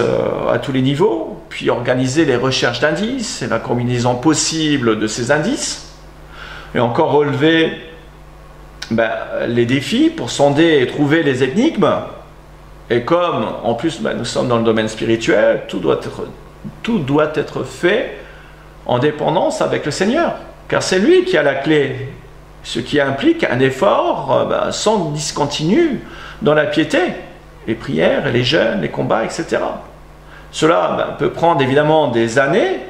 à tous les niveaux, puis organiser les recherches d'indices et la combinaison possible de ces indices, et encore relever les défis pour sonder et trouver les énigmes. Et comme en plus nous sommes dans le domaine spirituel, tout doit être fait en dépendance avec le Seigneur, car c'est lui qui a la clé, ce qui implique un effort sans discontinu dans la piété, les prières, les jeûnes, les combats, etc. Cela peut prendre évidemment des années,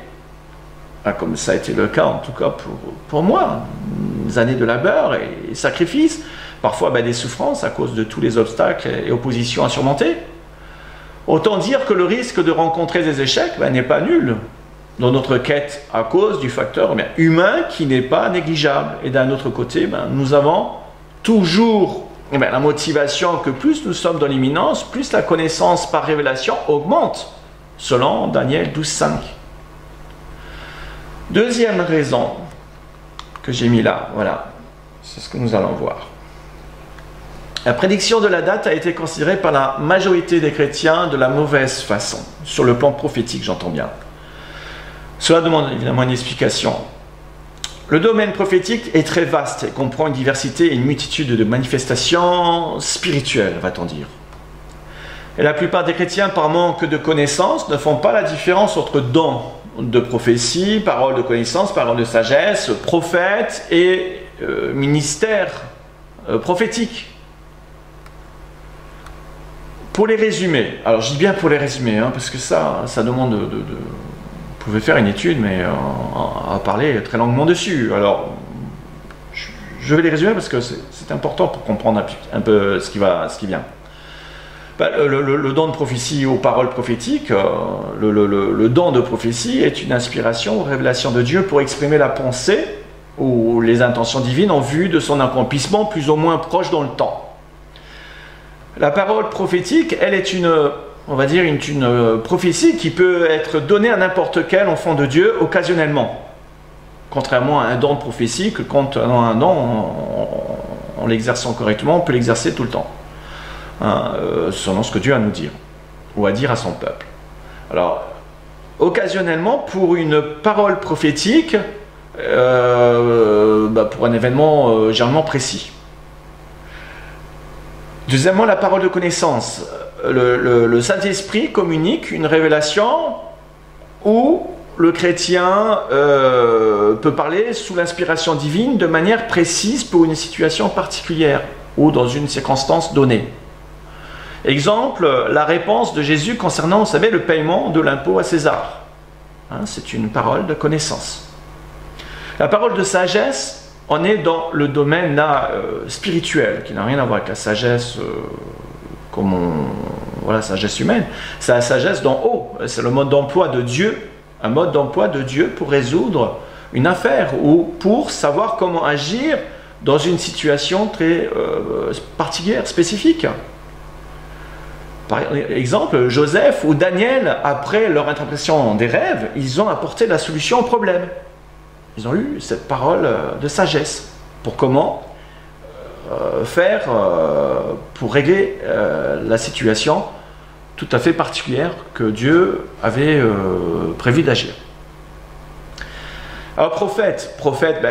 comme ça a été le cas en tout cas pour moi, des années de labeur et sacrifices, parfois des souffrances à cause de tous les obstacles et oppositions à surmonter. Autant dire que le risque de rencontrer des échecs n'est pas nul dans notre quête à cause du facteur humain qui n'est pas négligeable. Et d'un autre côté, nous avons toujours la motivation que plus nous sommes dans l'imminence, plus la connaissance par révélation augmente, selon Daniel 12,5. Deuxième raison que j'ai mis là, voilà, c'est ce que nous allons voir. La prédiction de la date a été considérée par la majorité des chrétiens de la mauvaise façon, sur le plan prophétique, j'entends bien. Cela demande évidemment une explication. Le domaine prophétique est très vaste et comprend une diversité et une multitude de manifestations spirituelles, va-t-on dire. Et la plupart des chrétiens, par manque de connaissances, ne font pas la différence entre dons de prophétie, paroles de connaissance, paroles de sagesse, prophètes et ministère prophétique. Pour les résumer, alors je dis bien pour les résumer, parce que ça demande vous pouvez faire une étude, mais à parler très longuement dessus. Alors, je vais les résumer parce que c'est important pour comprendre un peu ce qui vient. Le don de prophétie aux paroles prophétiques, le don de prophétie est une inspiration ou révélation de Dieu pour exprimer la pensée ou les intentions divines en vue de son accomplissement plus ou moins proche dans le temps. La parole prophétique, elle est on va dire, une prophétie qui peut être donnée à n'importe quel enfant de Dieu occasionnellement. Contrairement à un don de prophétie, que quand on a un don, en l'exerçant correctement, on peut l'exercer tout le temps. Selon ce que Dieu a à nous dire, ou à dire à son peuple. Alors, occasionnellement, pour une parole prophétique, pour un événement généralement précis. Deuxièmement, la parole de connaissance. Le Saint-Esprit communique une révélation où le chrétien peut parler sous l'inspiration divine de manière précise pour une situation particulière ou dans une circonstance donnée. Exemple, la réponse de Jésus concernant, vous savez, le paiement de l'impôt à César. C'est une parole de connaissance. La parole de sagesse, on est dans le domaine là, spirituel, qui n'a rien à voir avec la sagesse voilà, sagesse humaine. C'est la sagesse d'en haut. C'est le mode d'emploi de Dieu, un mode d'emploi de Dieu pour résoudre une affaire ou pour savoir comment agir dans une situation très particulière, spécifique. Par exemple, Joseph ou Daniel, après leur interprétation des rêves, ils ont apporté la solution au problème. Ils ont eu cette parole de sagesse pour comment faire pour régler la situation tout à fait particulière que Dieu avait prévu d'agir. Alors prophète,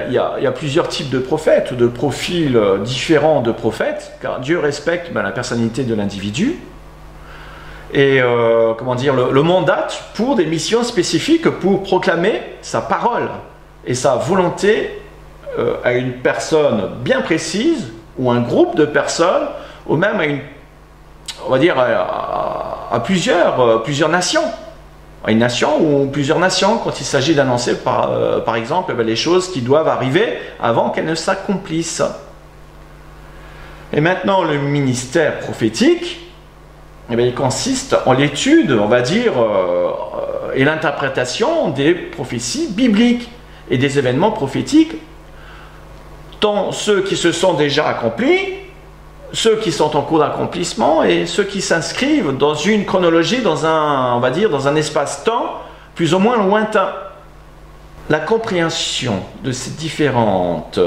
il y a plusieurs types de prophètes ou de profils différents de prophètes, car Dieu respecte la personnalité de l'individu et le mandate pour des missions spécifiques pour proclamer sa parole et sa volonté à une personne bien précise ou un groupe de personnes ou même à plusieurs nations. Une nation ou plusieurs nations quand il s'agit d'annoncer par exemple les choses qui doivent arriver avant qu'elles ne s'accomplissent. Et maintenant le ministère prophétique, il consiste en l'étude, on va dire, et l'interprétation des prophéties bibliques et des événements prophétiques, tant ceux qui se sont déjà accomplis, ceux qui sont en cours d'accomplissement et ceux qui s'inscrivent dans une chronologie, dans un espace-temps plus ou moins lointain. La compréhension de ces différentes,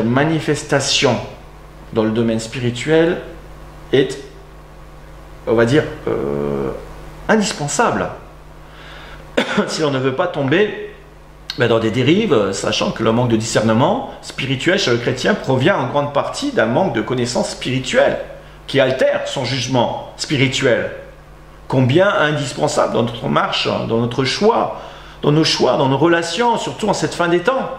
manifestations dans le domaine spirituel est, indispensable si l'on ne veut pas tomber dans des dérives, sachant que le manque de discernement spirituel chez le chrétien provient en grande partie d'un manque de connaissances spirituelles qui altère son jugement spirituel. Combien indispensable dans notre marche, dans notre choix, dans nos relations, surtout en cette fin des temps.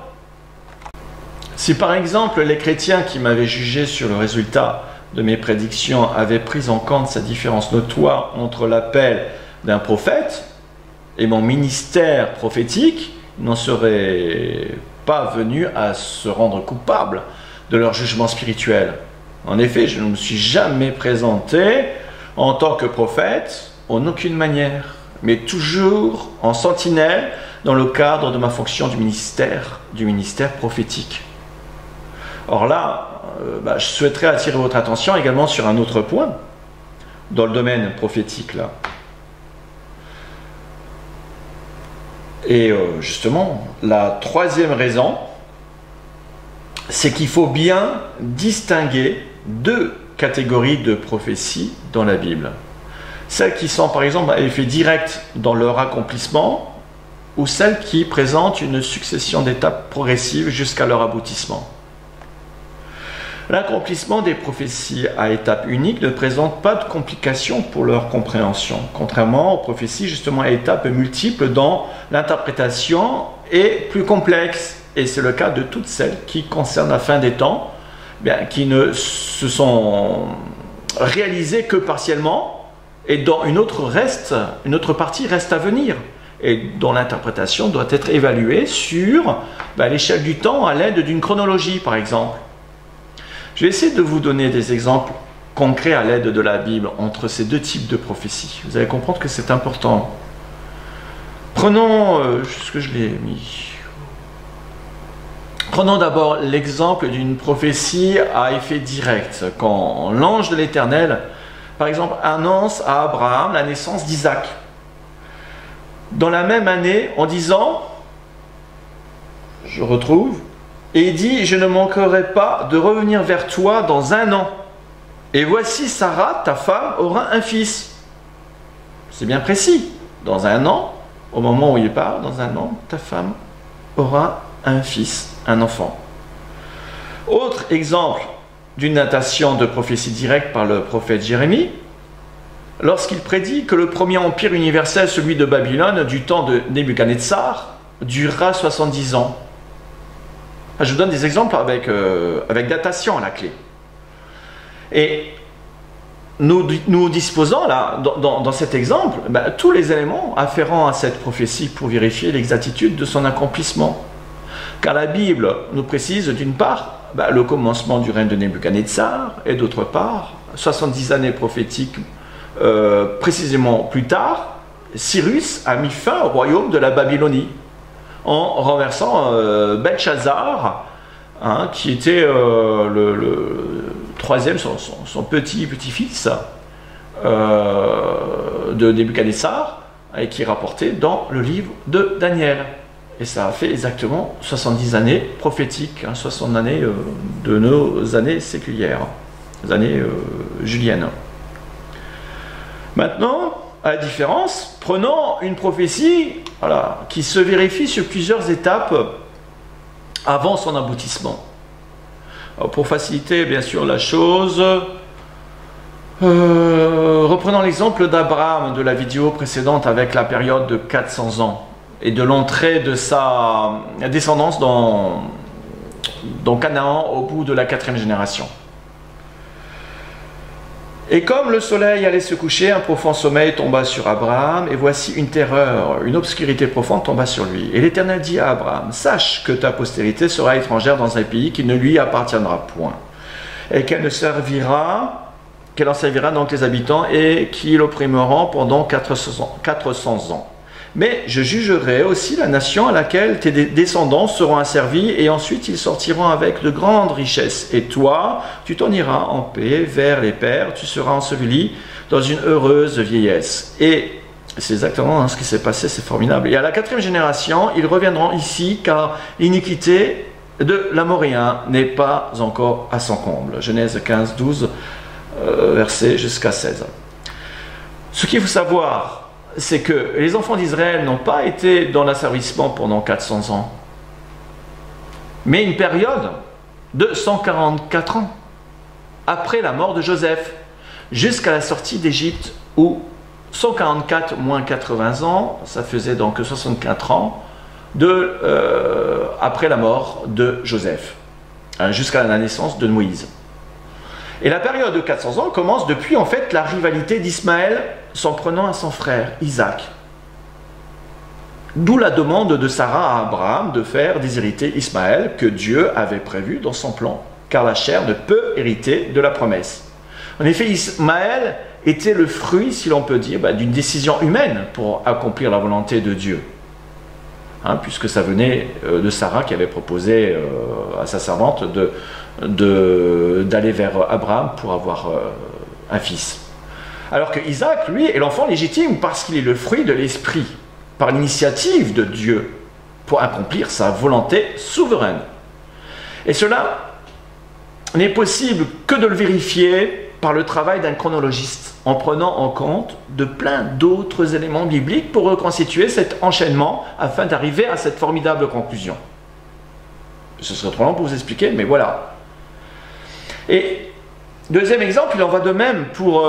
Si par exemple les chrétiens qui m'avaient jugé sur le résultat de mes prédictions avaient pris en compte cette différence notoire entre l'appel d'un prophète et mon ministère prophétique, ils n'en seraient pas venus à se rendre coupables de leur jugement spirituel. En effet, je ne me suis jamais présenté en tant que prophète en aucune manière, mais toujours en sentinelle dans le cadre de ma fonction du ministère prophétique. Or là, je souhaiterais attirer votre attention également sur un autre point dans le domaine prophétique là. Et justement, la troisième raison, c'est qu'il faut bien distinguer deux catégories de prophéties dans la Bible. Celles qui sont par exemple à effet direct dans leur accomplissement ou celles qui présentent une succession d'étapes progressives jusqu'à leur aboutissement. L'accomplissement des prophéties à étape unique ne présente pas de complications pour leur compréhension, contrairement aux prophéties justement à étapes multiples dont l'interprétation est plus complexe. Et c'est le cas de toutes celles qui concernent la fin des temps, qui ne se sont réalisées que partiellement et dont une autre partie reste à venir et dont l'interprétation doit être évaluée sur l'échelle du temps à l'aide d'une chronologie par exemple. Je vais essayer de vous donner des exemples concrets à l'aide de la Bible entre ces deux types de prophéties. Vous allez comprendre que c'est important. Prenons ce que je l'ai mis. Prenons d'abord l'exemple d'une prophétie à effet direct, quand l'ange de l'Éternel, par exemple, annonce à Abraham la naissance d'Isaac. Dans la même année, en disant, je retrouve, et il dit, je ne manquerai pas de revenir vers toi dans 1 an. Et voici Sarah, ta femme, aura un fils. C'est bien précis. Dans 1 an, au moment où il part, dans 1 an, ta femme aura un fils, un enfant. Autre exemple d'une datation de prophétie directe par le prophète Jérémie, lorsqu'il prédit que le premier empire universel, celui de Babylone, du temps de Nebuchadnezzar, durera 70 ans. Je vous donne des exemples avec datation à la clé. Et nous disposons là, dans cet exemple, tous les éléments afférents à cette prophétie pour vérifier l'exactitude de son accomplissement. Car la Bible nous précise d'une part le commencement du règne de Nebuchadnezzar et d'autre part 70 années prophétiques précisément plus tard, Cyrus a mis fin au royaume de la Babylonie en renversant Belshazzar, qui était le troisième, son petit-fils de Nebuchadnezzar, et qui est rapporté dans le livre de Daniel. Et ça a fait exactement 70 années prophétiques, 60 années de nos années séculières, les années juliennes. Maintenant, à la différence, prenons une prophétie qui se vérifie sur plusieurs étapes avant son aboutissement. Alors, pour faciliter bien sûr la chose, reprenons l'exemple d'Abraham de la vidéo précédente avec la période de 400 ans et de l'entrée de sa descendance dans Canaan au bout de la 4e génération. Et comme le soleil allait se coucher, un profond sommeil tomba sur Abraham, et voici une terreur, une obscurité profonde tomba sur lui. Et l'Éternel dit à Abraham, « Sache que ta postérité sera étrangère dans un pays qui ne lui appartiendra point, et qu'elle en servira donc les habitants, et qui l'opprimeront pendant 400 ans. Mais je jugerai aussi la nation à laquelle tes descendants seront asservis, et ensuite ils sortiront avec de grandes richesses. Et toi, tu t'en iras en paix vers les pères, tu seras enseveli dans une heureuse vieillesse. » Et c'est exactement ce qui s'est passé, c'est formidable. Et à la 4e génération, ils reviendront ici, car l'iniquité de l'Amoréen n'est pas encore à son comble. Genèse 15, 12, versets jusqu'à 16. Ce qu'il faut savoir, c'est que les enfants d'Israël n'ont pas été dans l'asservissement pendant 400 ans, mais une période de 144 ans, après la mort de Joseph, jusqu'à la sortie d'Égypte, où 144 moins 80 ans, ça faisait donc 64 ans, après la mort de Joseph, jusqu'à la naissance de Moïse. Et la période de 400 ans commence depuis en fait la rivalité d'Ismaël s'en prenant à son frère Isaac. D'où la demande de Sarah à Abraham de faire déshériter Ismaël que Dieu avait prévu dans son plan, car la chair ne peut hériter de la promesse. En effet, Ismaël était le fruit, si l'on peut dire, d'une décision humaine pour accomplir la volonté de Dieu. Puisque ça venait de Sarah qui avait proposé à sa servante d'aller vers Abraham pour avoir un fils. Alors que Isaac, lui, est l'enfant légitime parce qu'il est le fruit de l'esprit, par l'initiative de Dieu, pour accomplir sa volonté souveraine. Et cela n'est possible que de le vérifier par le travail d'un chronologiste, en prenant en compte de plein d'autres éléments bibliques pour reconstituer cet enchaînement afin d'arriver à cette formidable conclusion. Ce serait trop long pour vous expliquer, mais voilà. Et deuxième exemple, il en va de même pour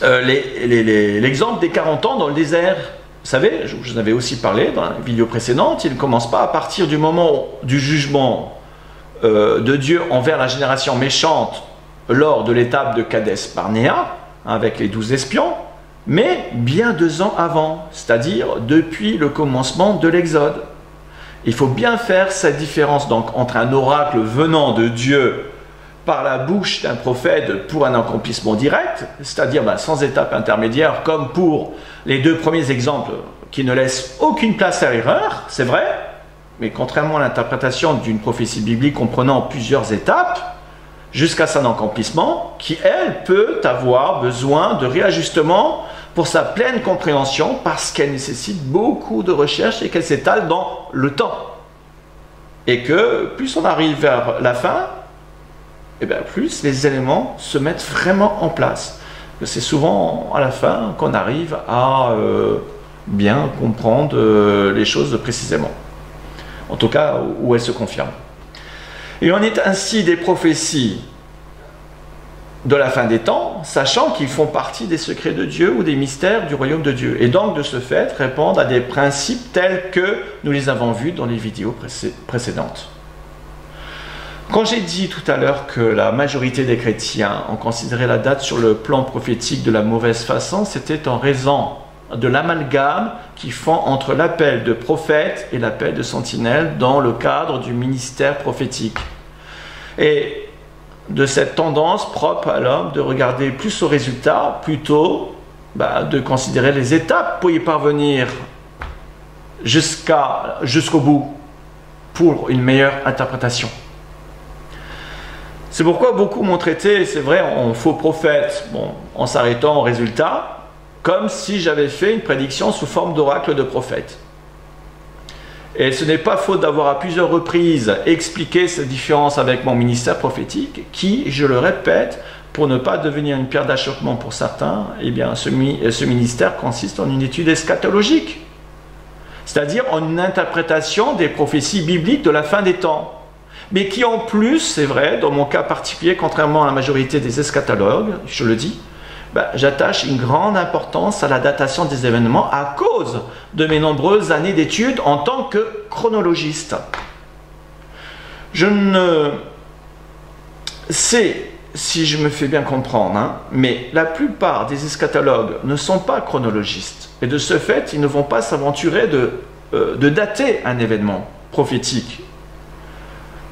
l'exemple des 40 ans dans le désert. Vous savez, je vous en avais aussi parlé dans la vidéo précédente, il ne commence pas à partir du moment du jugement de Dieu envers la génération méchante lors de l'étape de Kadès Barnéa, avec les 12 espions, mais bien 2 ans avant, c'est-à-dire depuis le commencement de l'Exode. Il faut bien faire cette différence donc entre un oracle venant de Dieu par la bouche d'un prophète pour un accomplissement direct, c'est-à-dire sans étape intermédiaire, comme pour les 2 premiers exemples qui ne laissent aucune place à l'erreur, c'est vrai, mais contrairement à l'interprétation d'une prophétie biblique comprenant plusieurs étapes, jusqu'à son accomplissement, qui, elle, peut avoir besoin de réajustement pour sa pleine compréhension, parce qu'elle nécessite beaucoup de recherche et qu'elle s'étale dans le temps. Et que plus on arrive vers la fin, et bien plus les éléments se mettent vraiment en place. C'est souvent à la fin qu'on arrive à bien comprendre les choses précisément. En tout cas, où elles se confirment. Et on est ainsi des prophéties de la fin des temps, sachant qu'ils font partie des secrets de Dieu ou des mystères du royaume de Dieu. Et donc, de ce fait, répondent à des principes tels que nous les avons vus dans les vidéos précédentes. Quand j'ai dit tout à l'heure que la majorité des chrétiens ont considéré la date sur le plan prophétique de la mauvaise façon, c'était en raison de l'amalgame qu'ils font entre l'appel de prophète et l'appel de sentinelle dans le cadre du ministère prophétique. Et de cette tendance propre à l'homme de regarder plus au résultat, plutôt de considérer les étapes pour y parvenir jusqu'au bout, pour une meilleure interprétation. C'est pourquoi beaucoup m'ont traité, c'est vrai, en faux prophète, en s'arrêtant au résultat, comme si j'avais fait une prédiction sous forme d'oracle de prophète. Et ce n'est pas faute d'avoir à plusieurs reprises expliqué cette différence avec mon ministère prophétique, qui, je le répète, pour ne pas devenir une pierre d'achoppement pour certains, eh bien, ce ministère consiste en une étude eschatologique, c'est-à-dire en une interprétation des prophéties bibliques de la fin des temps. Mais qui en plus, c'est vrai, dans mon cas particulier, contrairement à la majorité des eschatologues, je le dis, j'attache une grande importance à la datation des événements à cause de mes nombreuses années d'études en tant que chronologiste. Je ne sais si je me fais bien comprendre, mais la plupart des eschatologues ne sont pas chronologistes. Et de ce fait, ils ne vont pas s'aventurer de dater un événement prophétique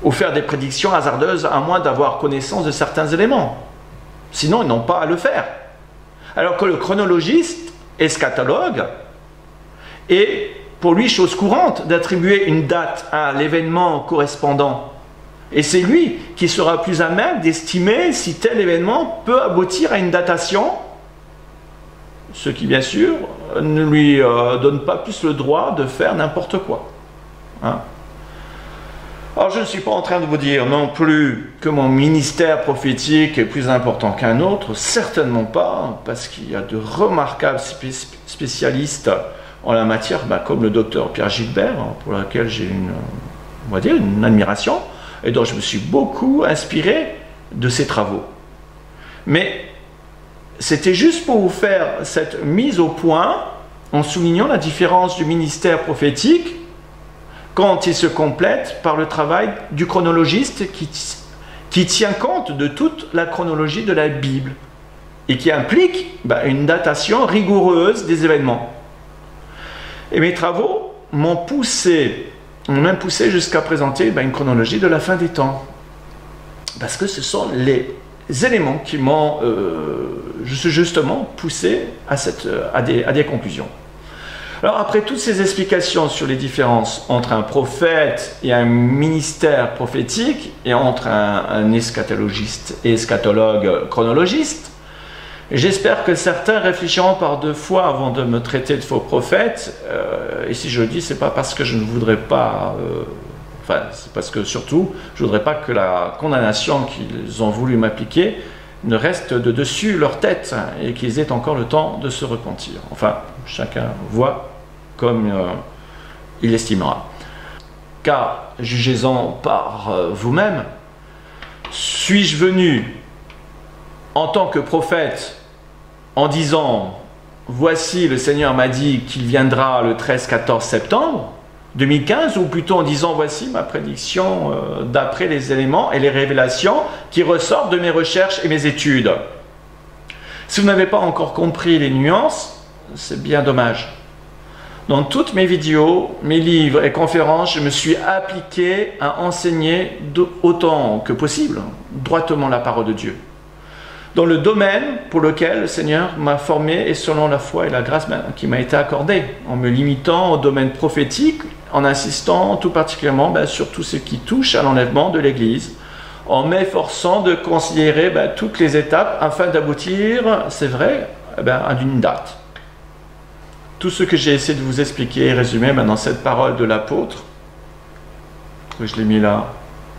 ou faire des prédictions hasardeuses à moins d'avoir connaissance de certains éléments. Sinon, ils n'ont pas à le faire. Alors que le chronologiste, eschatologue, est pour lui chose courante d'attribuer une date à l'événement correspondant. Et c'est lui qui sera plus à même d'estimer si tel événement peut aboutir à une datation, ce qui bien sûr ne lui donne pas plus le droit de faire n'importe quoi. Alors je ne suis pas en train de vous dire non plus que mon ministère prophétique est plus important qu'un autre, certainement pas, parce qu'il y a de remarquables spécialistes en la matière, comme le docteur Pierre Gilbert, pour lequel j'ai une admiration, et dont je me suis beaucoup inspiré de ses travaux. Mais c'était juste pour vous faire cette mise au point, en soulignant la différence du ministère prophétique quand il se complète par le travail du chronologiste qui tient compte de toute la chronologie de la Bible et qui implique une datation rigoureuse des événements. Et mes travaux m'ont même poussé jusqu'à présenter une chronologie de la fin des temps. Parce que ce sont les éléments qui m'ont justement poussé à des conclusions. Alors après toutes ces explications sur les différences entre un prophète et un ministère prophétique, et entre un eschatologiste et eschatologue chronologiste, j'espère que certains réfléchiront par deux fois avant de me traiter de faux prophète. Et si je le dis, c'est pas parce que je ne voudrais pas... c'est parce que surtout, je ne voudrais pas que la condamnation qu'ils ont voulu m'appliquer ne reste de dessus leur tête et qu'ils aient encore le temps de se repentir. Enfin, chacun voit comme il estimera. Car, jugez-en par vous-même, suis-je venu en tant que prophète en disant « Voici, le Seigneur m'a dit qu'il viendra le 13-14 septembre 2015 » ou plutôt en disant « Voici ma prédiction d'après les éléments et les révélations qui ressortent de mes recherches et mes études ». Si vous n'avez pas encore compris les nuances, c'est bien dommage. Dans toutes mes vidéos, mes livres et conférences, je me suis appliqué à enseigner autant que possible, droitement la parole de Dieu. dans le domaine pour lequel le Seigneur m'a formé et selon la foi et la grâce qui m'a été accordée, en me limitant au domaine prophétique, en insistant tout particulièrement sur tout ce qui touche à l'enlèvement de l'Église, en m'efforçant de considérer toutes les étapes afin d'aboutir, c'est vrai, à une date. Tout ce que j'ai essayé de vous expliquer et résumer dans cette parole de l'apôtre, que je l'ai mis là.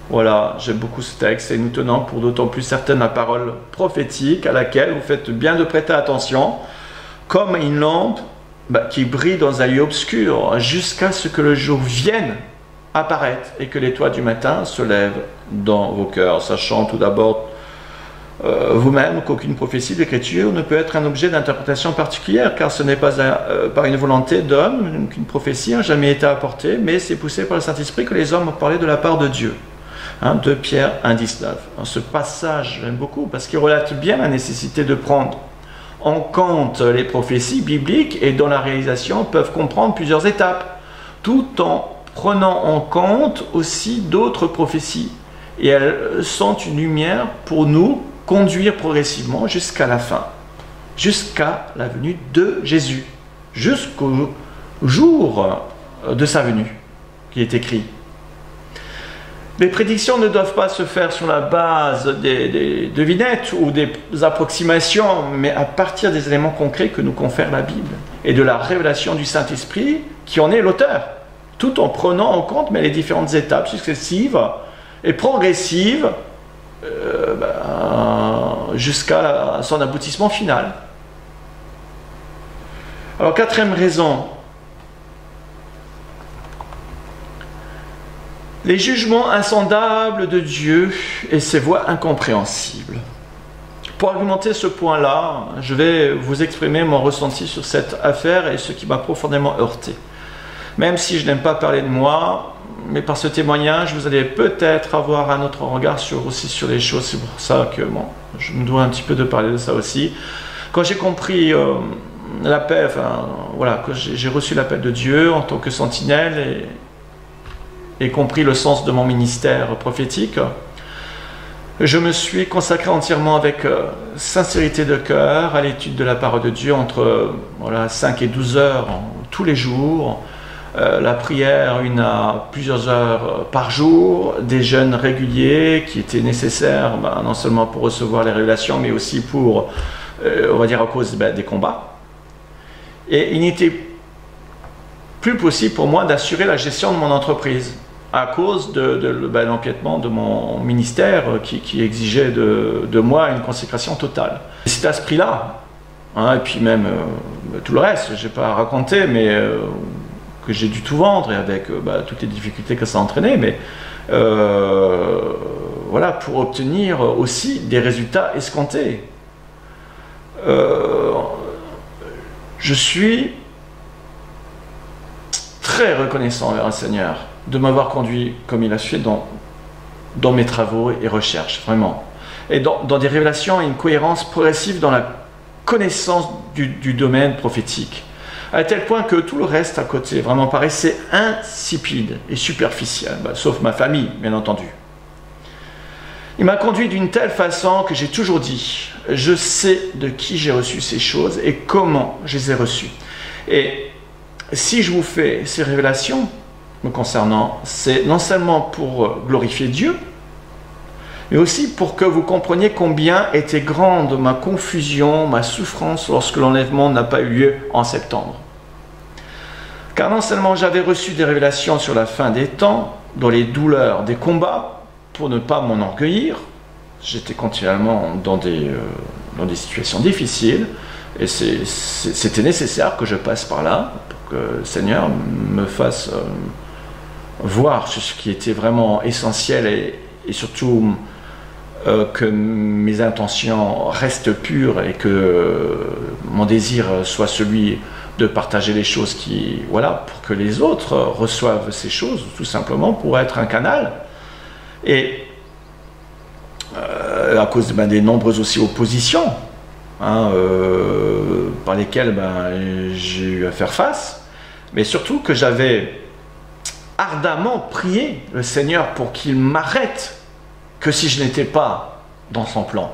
Voilà, j'aime beaucoup ce texte et nous tenons pour d'autant plus certaine la parole prophétique à laquelle vous faites bien de prêter attention, comme une lampe qui brille dans un lieu obscur jusqu'à ce que le jour vienne apparaître et que l'étoile du matin se lève dans vos cœurs, sachant tout d'abord vous-même qu'aucune prophétie d'Écriture ne peut être un objet d'interprétation particulière, car ce n'est pas par une volonté d'homme qu'une prophétie n'a jamais été apportée, mais c'est poussé par le Saint-Esprit que les hommes ont parlé de la part de Dieu. 2 Pierre 1,19. Ce passage, j'aime beaucoup, parce qu'il relate bien la nécessité de prendre en compte les prophéties bibliques et dont la réalisation peuvent comprendre plusieurs étapes, tout en prenant en compte aussi d'autres prophéties. Et elles sont une lumière pour nous conduire progressivement jusqu'à la fin, jusqu'à la venue de Jésus, jusqu'au jour de sa venue, qui est écrit. Les prédictions ne doivent pas se faire sur la base des devinettes ou des approximations, mais à partir des éléments concrets que nous confère la Bible et de la révélation du Saint-Esprit qui en est l'auteur, tout en prenant en compte les différentes étapes successives et progressives jusqu'à son aboutissement final. Alors, quatrième raison, les jugements insondables de Dieu et ses voies incompréhensibles. Pour argumenter ce point-là, je vais vous exprimer mon ressenti sur cette affaire et ce qui m'a profondément heurté. Même si je n'aime pas parler de moi, mais par ce témoignage, vous allez peut-être avoir un autre regard aussi sur les choses. C'est pour ça que je me dois un petit peu de parler de ça aussi. Quand j'ai compris l'appel, que j'ai reçu l'appel de Dieu en tant que sentinelle et compris le sens de mon ministère prophétique, je me suis consacré entièrement avec sincérité de cœur à l'étude de la parole de Dieu entre 5 et 12 heures tous les jours, la prière 1 à plusieurs heures par jour, des jeûnes réguliers qui étaient nécessaires non seulement pour recevoir les révélations mais aussi pour, à cause des combats. Et il n'était plus possible pour moi d'assurer la gestion de mon entreprise à cause de l'empiètement de mon ministère qui exigeait de moi une consécration totale. C'est à ce prix-là, et puis même tout le reste, je n'ai pas raconté, mais que j'ai dû tout vendre et avec toutes les difficultés que ça entraînait, mais pour obtenir aussi des résultats escomptés. Je suis très reconnaissant envers le Seigneur de m'avoir conduit comme il a fait dans mes travaux et recherches, vraiment. Et dans des révélations et une cohérence progressive dans la connaissance du domaine prophétique, à tel point que tout le reste à côté vraiment paraissait insipide et superficiel, sauf ma famille, bien entendu. Il m'a conduit d'une telle façon que j'ai toujours dit, je sais de qui j'ai reçu ces choses et comment je les ai reçues. Et si je vous fais ces révélations me concernant, c'est non seulement pour glorifier Dieu, mais aussi pour que vous compreniez combien était grande ma confusion, ma souffrance lorsque l'enlèvement n'a pas eu lieu en septembre. Car non seulement j'avais reçu des révélations sur la fin des temps, dans les douleurs des combats, pour ne pas m'enorgueillir, j'étais continuellement dans des situations difficiles, et c'était nécessaire que je passe par là, pour que le Seigneur me fasse voir ce qui était vraiment essentiel et surtout que mes intentions restent pures et que mon désir soit celui de partager les choses pour que les autres reçoivent ces choses, tout simplement pour être un canal. Et à cause des nombreuses aussi oppositions par lesquelles j'ai eu à faire face, mais surtout que j'avais ardemment prié le Seigneur pour qu'il m'arrête que si je n'étais pas dans son plan.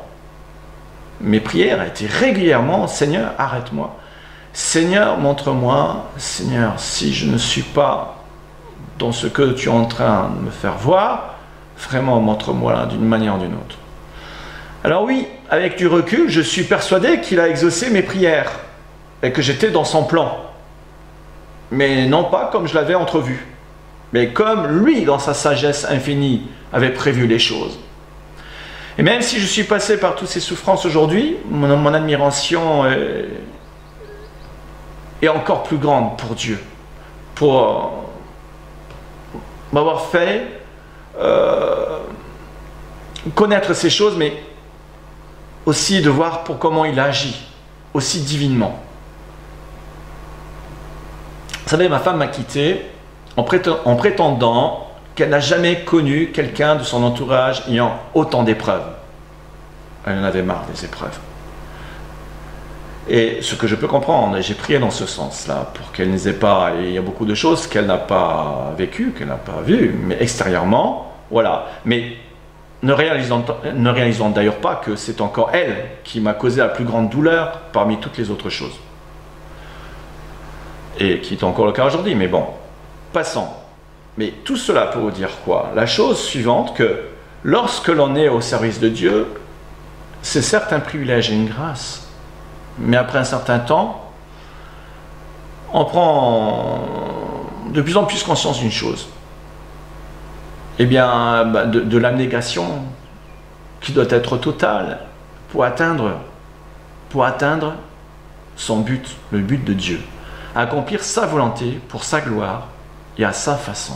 mes prières étaient régulièrement, Seigneur, arrête-moi. Seigneur, montre-moi. Seigneur, si je ne suis pas dans ce que tu es en train de me faire voir, vraiment montre-moi d'une manière ou d'une autre. Alors oui, avec du recul, je suis persuadé qu'il a exaucé mes prières et que j'étais dans son plan. Mais non pas comme je l'avais entrevu, mais comme lui, dans sa sagesse infinie, avait prévu les choses. Et même si je suis passé par toutes ces souffrances aujourd'hui, mon admiration est encore plus grande pour Dieu, pour m'avoir fait connaître ces choses, mais aussi de voir pour comment il agit, aussi divinement. Vous savez, ma femme m'a quitté en prétendant qu'elle n'a jamais connu quelqu'un de son entourage ayant autant d'épreuves. Elle en avait marre des épreuves. Et ce que je peux comprendre, et j'ai prié dans ce sens-là, pour qu'elle n'ait pas, et il y a beaucoup de choses qu'elle n'a pas vécues, qu'elle n'a pas vues, mais extérieurement, voilà. Mais ne réalisant d'ailleurs pas que c'est encore elle qui m'a causé la plus grande douleur parmi toutes les autres choses. Et qui est encore le cas aujourd'hui, mais bon, passons. Mais tout cela pour vous dire quoi? La chose suivante, que lorsque l'on est au service de Dieu, c'est certes un privilège et une grâce, mais après un certain temps, on prend de plus en plus conscience d'une chose. Eh bien, de l'abnégation qui doit être totale pour atteindre son but, le but de Dieu. Accomplir sa volonté pour sa gloire et à sa façon.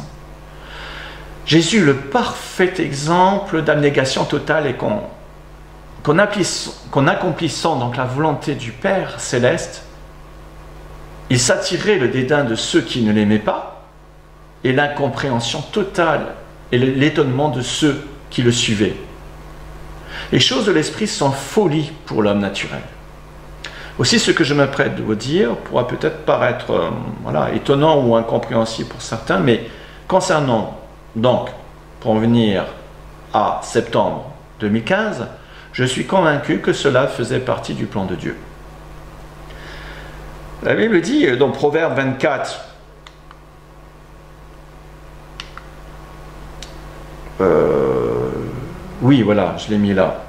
Jésus, le parfait exemple d'abnégation totale, et qu'en accomplissant donc la volonté du Père céleste, il s'attirait le dédain de ceux qui ne l'aimaient pas et l'incompréhension totale et l'étonnement de ceux qui le suivaient. Les choses de l'esprit sont folie pour l'homme naturel. Aussi, ce que je m'apprête de vous dire pourra peut-être paraître étonnant ou incompréhensible pour certains, mais concernant, donc, pour en venir à septembre 2015, je suis convaincu que cela faisait partie du plan de Dieu. La Bible dit, dans Proverbe 24, oui, voilà, je l'ai mis là.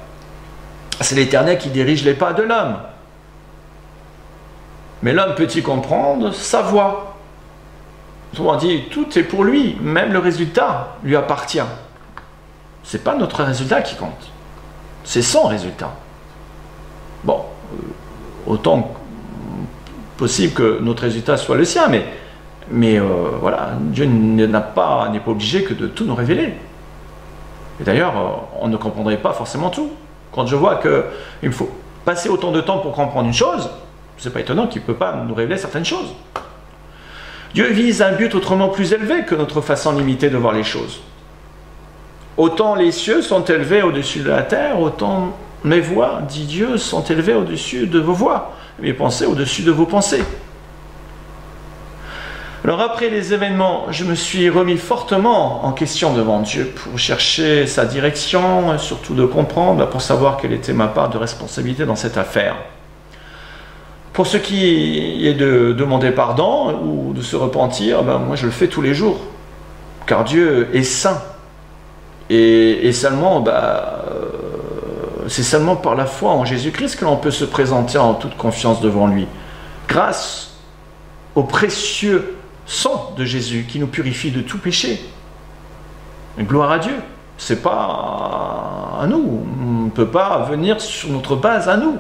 C'est l'Éternel qui dirige les pas de l'homme. Mais l'homme peut-il comprendre sa voie? Autrement dit, tout est pour lui, même le résultat lui appartient. Ce n'est pas notre résultat qui compte, c'est son résultat. Bon, autant possible que notre résultat soit le sien, mais voilà, Dieu n'est pas obligé que de tout nous révéler. Et d'ailleurs, on ne comprendrait pas forcément tout. Quand je vois qu'il me faut passer autant de temps pour comprendre une chose, c'est pas étonnant qu'il ne peut pas nous révéler certaines choses. Dieu vise un but autrement plus élevé que notre façon limitée de voir les choses. Autant les cieux sont élevés au-dessus de la terre, autant mes voix, dit Dieu, sont élevées au-dessus de vos voix, mes pensées au-dessus de vos pensées. Alors après les événements, je me suis remis fortement en question devant Dieu pour chercher sa direction, surtout de comprendre, pour savoir quelle était ma part de responsabilité dans cette affaire. Pour ce qui est de demander pardon ou de se repentir, moi je le fais tous les jours, car Dieu est saint. Et seulement, c'est seulement par la foi en Jésus-Christ que l'on peut se présenter en toute confiance devant lui, grâce au précieux sang de Jésus qui nous purifie de tout péché. Gloire à Dieu. C'est pas à nous. On ne peut pas venir sur notre base à nous.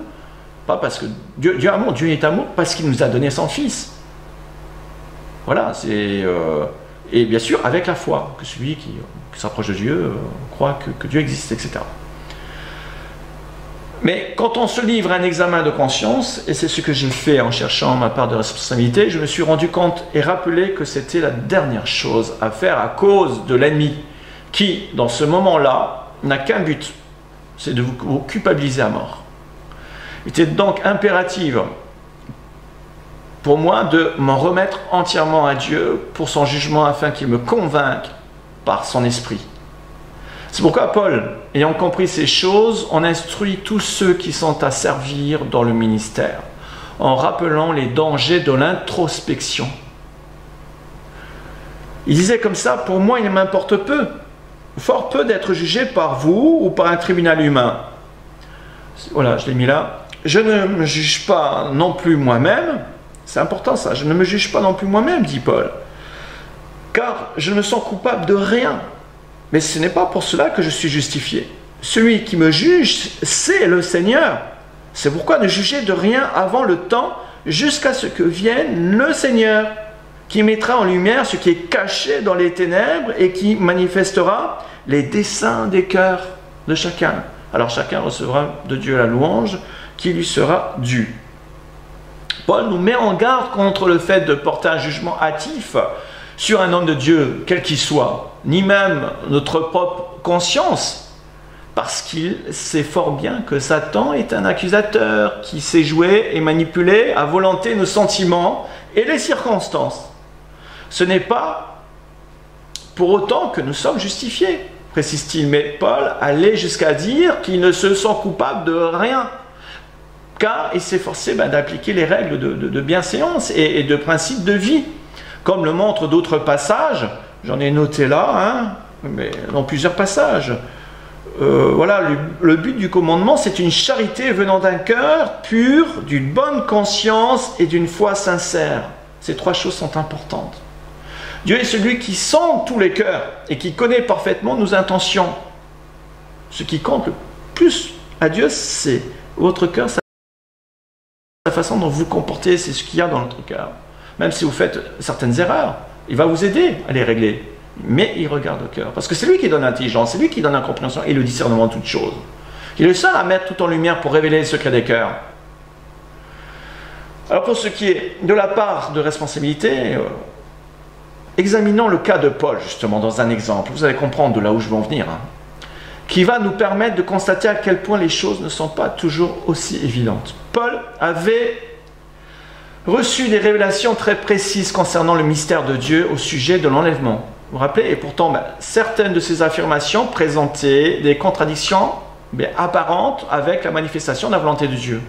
Pas parce que Dieu est amour, Dieu est amour parce qu'il nous a donné son Fils. Voilà, et bien sûr avec la foi, que celui qui s'approche de Dieu croit que Dieu existe, etc. Mais quand on se livre à un examen de conscience, et c'est ce que j'ai fait en cherchant ma part de responsabilité, je me suis rendu compte et rappelé que c'était la dernière chose à faire à cause de l'ennemi, qui, dans ce moment-là, n'a qu'un but, c'est de vous culpabiliser à mort. Il était donc impératif pour moi de m'en remettre entièrement à Dieu pour son jugement afin qu'il me convainque par son esprit. C'est pourquoi Paul, ayant compris ces choses, on instruit tous ceux qui sont à servir dans le ministère, en rappelant les dangers de l'introspection. Il disait comme ça, pour moi il m'importe peu, fort peu d'être jugé par vous ou par un tribunal humain. Voilà, je l'ai mis là. Je ne me juge pas non plus moi-même, c'est important ça, je ne me juge pas non plus moi-même, dit Paul, car je ne me sens coupable de rien. Mais ce n'est pas pour cela que je suis justifié. Celui qui me juge, c'est le Seigneur. C'est pourquoi ne jugez de rien avant le temps, jusqu'à ce que vienne le Seigneur, qui mettra en lumière ce qui est caché dans les ténèbres et qui manifestera les desseins des cœurs de chacun. Alors chacun recevra de Dieu la louange qui lui sera due. Paul nous met en garde contre le fait de porter un jugement hâtif sur un homme de Dieu, quel qu'il soit, ni même notre propre conscience, parce qu'il sait fort bien que Satan est un accusateur qui sait jouer et manipuler à volonté nos sentiments et les circonstances. Ce n'est pas pour autant que nous sommes justifiés, précise-t-il, mais Paul allait jusqu'à dire qu'il ne se sent coupable de rien, car il s'est forcé d'appliquer les règles de bienséance et de principes de vie, comme le montrent d'autres passages. J'en ai noté là, mais dans plusieurs passages. Voilà, le but du commandement, c'est une charité venant d'un cœur pur, d'une bonne conscience et d'une foi sincère. Ces trois choses sont importantes. Dieu est celui qui sent tous les cœurs et qui connaît parfaitement nos intentions. Ce qui compte le plus à Dieu, c'est votre cœur, la façon dont vous vous comportez, c'est ce qu'il y a dans notre cœur. Même si vous faites certaines erreurs, il va vous aider à les régler. Mais il regarde le cœur. Parce que c'est lui qui donne l'intelligence, c'est lui qui donne la compréhension et le discernement de toutes choses. Il est le seul à mettre tout en lumière pour révéler les secrets des cœurs. Alors pour ce qui est de la part de responsabilité, examinons le cas de Paul, justement, dans un exemple. Vous allez comprendre de là où je veux en venir. Qui va nous permettre de constater à quel point les choses ne sont pas toujours aussi évidentes. Paul avait reçu des révélations très précises concernant le mystère de Dieu au sujet de l'enlèvement. Vous vous rappelez? Et pourtant, certaines de ces affirmations présentaient des contradictions apparentes avec la manifestation de la volonté de Dieu.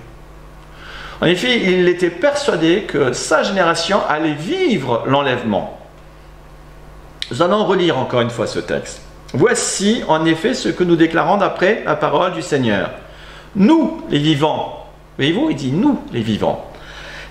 En effet, il était persuadé que sa génération allait vivre l'enlèvement. Nous allons relire encore une fois ce texte. Voici en effet ce que nous déclarons d'après la parole du Seigneur. Nous, les vivants, voyez-vous, il dit nous, les vivants.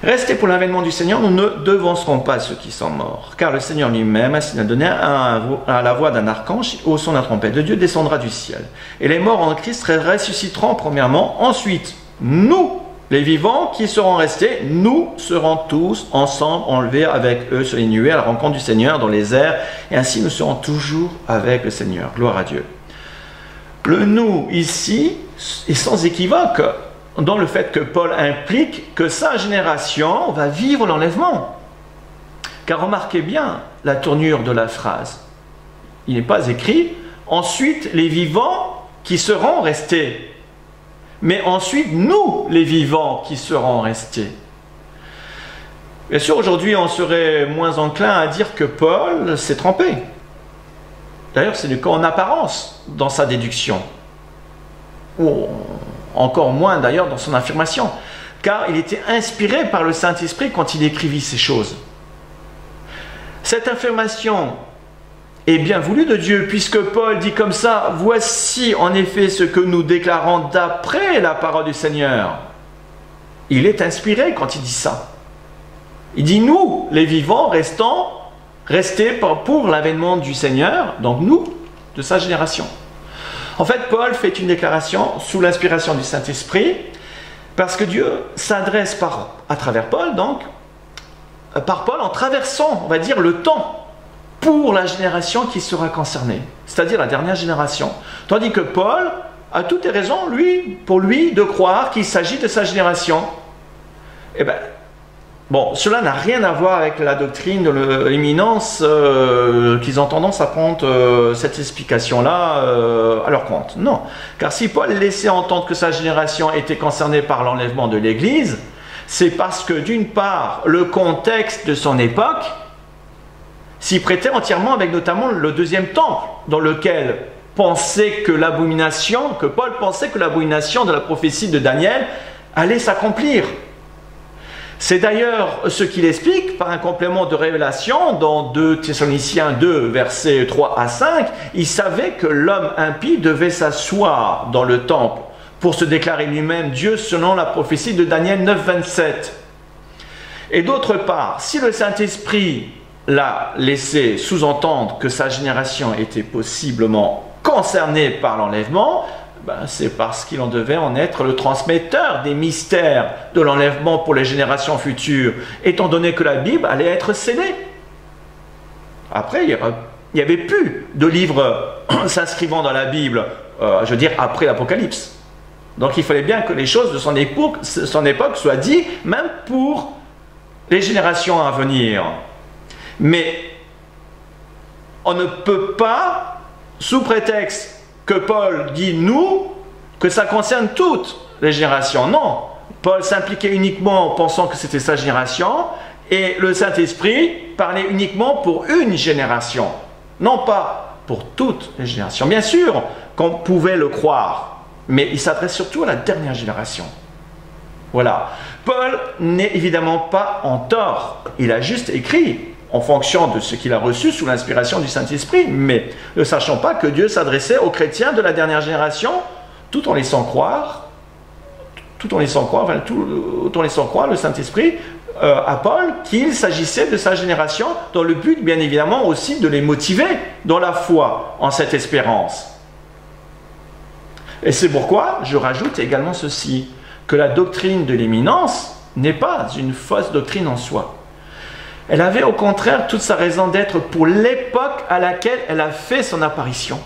Restez pour l'avènement du Seigneur, nous ne devancerons pas ceux qui sont morts. Car le Seigneur lui-même, ainsi a donné à la voix d'un archange, au son de la trompette de Dieu, descendra du ciel. Et les morts en Christ ressusciteront premièrement. Ensuite, nous, les vivants qui seront restés, nous serons tous ensemble enlevés avec eux sur les nuées à la rencontre du Seigneur dans les airs. Et ainsi nous serons toujours avec le Seigneur. Gloire à Dieu. Le nous ici est sans équivoque dans le fait que Paul implique que sa génération va vivre l'enlèvement. Car remarquez bien la tournure de la phrase. Il n'est pas écrit « ensuite les vivants qui seront restés ». Mais ensuite, nous, les vivants, qui serons restés. Bien sûr, aujourd'hui, on serait moins enclin à dire que Paul s'est trompé. D'ailleurs, c'est le cas en apparence dans sa déduction. Ou encore moins, d'ailleurs, dans son affirmation. Car il était inspiré par le Saint-Esprit quand il écrivit ces choses. Cette affirmation est bien voulu de Dieu, puisque Paul dit comme ça, voici en effet ce que nous déclarons d'après la parole du Seigneur. Il est inspiré quand il dit ça. Il dit nous, les vivants, restés pour l'avènement du Seigneur, donc nous, de sa génération. En fait, Paul fait une déclaration sous l'inspiration du Saint-Esprit, parce que Dieu s'adresse à travers Paul, donc, par Paul en traversant, on va dire, le temps, pour la génération qui sera concernée, c'est-à-dire la dernière génération. Tandis que Paul a toutes les raisons, pour lui, de croire qu'il s'agit de sa génération. Eh bien, bon, cela n'a rien à voir avec la doctrine de l'imminence qu'ils ont tendance à prendre cette explication-là à leur compte. Non, car si Paul laissait entendre que sa génération était concernée par l'enlèvement de l'Église, c'est parce que d'une part, le contexte de son époque s'y prêtait entièrement, avec notamment le deuxième temple, dans lequel pensait que Paul pensait que l'abomination de la prophétie de Daniel allait s'accomplir. C'est d'ailleurs ce qu'il explique par un complément de révélation dans 2 Thessaloniciens 2, versets 3 à 5. Il savait que l'homme impie devait s'asseoir dans le temple pour se déclarer lui-même Dieu selon la prophétie de Daniel 9, 27. Et d'autre part, si le Saint-Esprit l'a laissé sous-entendre que sa génération était possiblement concernée par l'enlèvement, c'est parce qu'il en devait en être le transmetteur des mystères de l'enlèvement pour les générations futures, étant donné que la Bible allait être scellée. Après, il n'y avait plus de livres s'inscrivant dans la Bible, après l'Apocalypse. Donc il fallait bien que les choses de son époque soient dites, même pour les générations à venir. Mais on ne peut pas, sous prétexte que Paul dit nous, que ça concerne toutes les générations. Non, Paul s'impliquait uniquement en pensant que c'était sa génération, et le Saint-Esprit parlait uniquement pour une génération, non pas pour toutes les générations. Bien sûr qu'on pouvait le croire, mais il s'adresse surtout à la dernière génération. Voilà. Paul n'est évidemment pas en tort, il a juste écrit en fonction de ce qu'il a reçu sous l'inspiration du Saint-Esprit, mais ne sachant pas que Dieu s'adressait aux chrétiens de la dernière génération, tout en laissant croire le Saint-Esprit à Paul qu'il s'agissait de sa génération, dans le but, bien évidemment, aussi de les motiver dans la foi en cette espérance. Et c'est pourquoi je rajoute également ceci, que la doctrine de l'imminence n'est pas une fausse doctrine en soi. Elle avait au contraire toute sa raison d'être pour l'époque à laquelle elle a fait son apparition.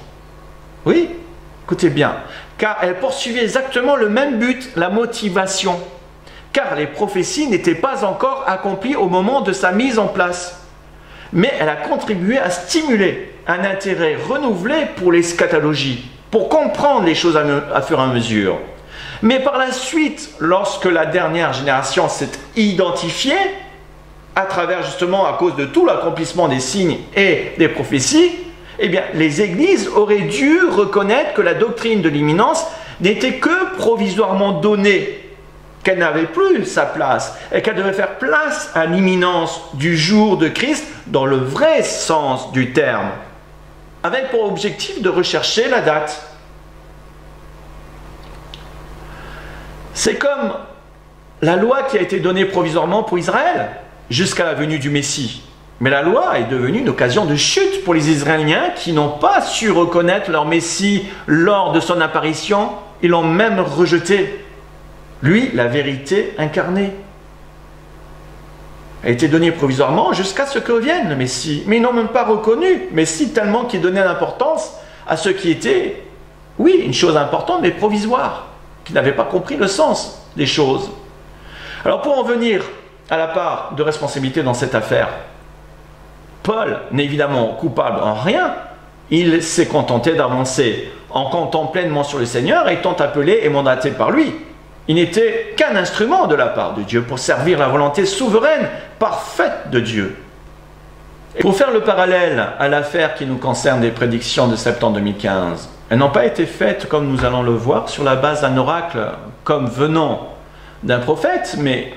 Oui, écoutez bien, car elle poursuivait exactement le même but, la motivation. Car les prophéties n'étaient pas encore accomplies au moment de sa mise en place. Mais elle a contribué à stimuler un intérêt renouvelé pour l'eschatologie, pour comprendre les choses à fur et à mesure. Mais par la suite, lorsque la dernière génération s'est identifiée, à travers justement, à cause de tout l'accomplissement des signes et des prophéties, eh bien, les églises auraient dû reconnaître que la doctrine de l'imminence n'était que provisoirement donnée, qu'elle n'avait plus sa place, et qu'elle devait faire place à l'imminence du jour de Christ dans le vrai sens du terme, avec pour objectif de rechercher la date. C'est comme la loi qui a été donnée provisoirement pour Israël, jusqu'à la venue du Messie. Mais la loi est devenue une occasion de chute pour les Israéliens qui n'ont pas su reconnaître leur Messie lors de son apparition. Ils l'ont même rejeté. Lui, la vérité incarnée, a été donnée provisoirement jusqu'à ce que vienne le Messie. Mais ils n'ont même pas reconnu Messie tellement qu'il donnait l'importance à ce qui était, oui, une chose importante, mais provisoire, qui n'avaient pas compris le sens des choses. Alors pour en venir à la part de responsabilité dans cette affaire, Paul n'est évidemment coupable en rien. Il s'est contenté d'avancer en comptant pleinement sur le Seigneur, étant appelé et mandaté par lui. Il n'était qu'un instrument de la part de Dieu pour servir la volonté souveraine, parfaite de Dieu. Et pour faire le parallèle à l'affaire qui nous concerne des prédictions de septembre 2015, elles n'ont pas été faites, comme nous allons le voir, sur la base d'un oracle comme venant d'un prophète, mais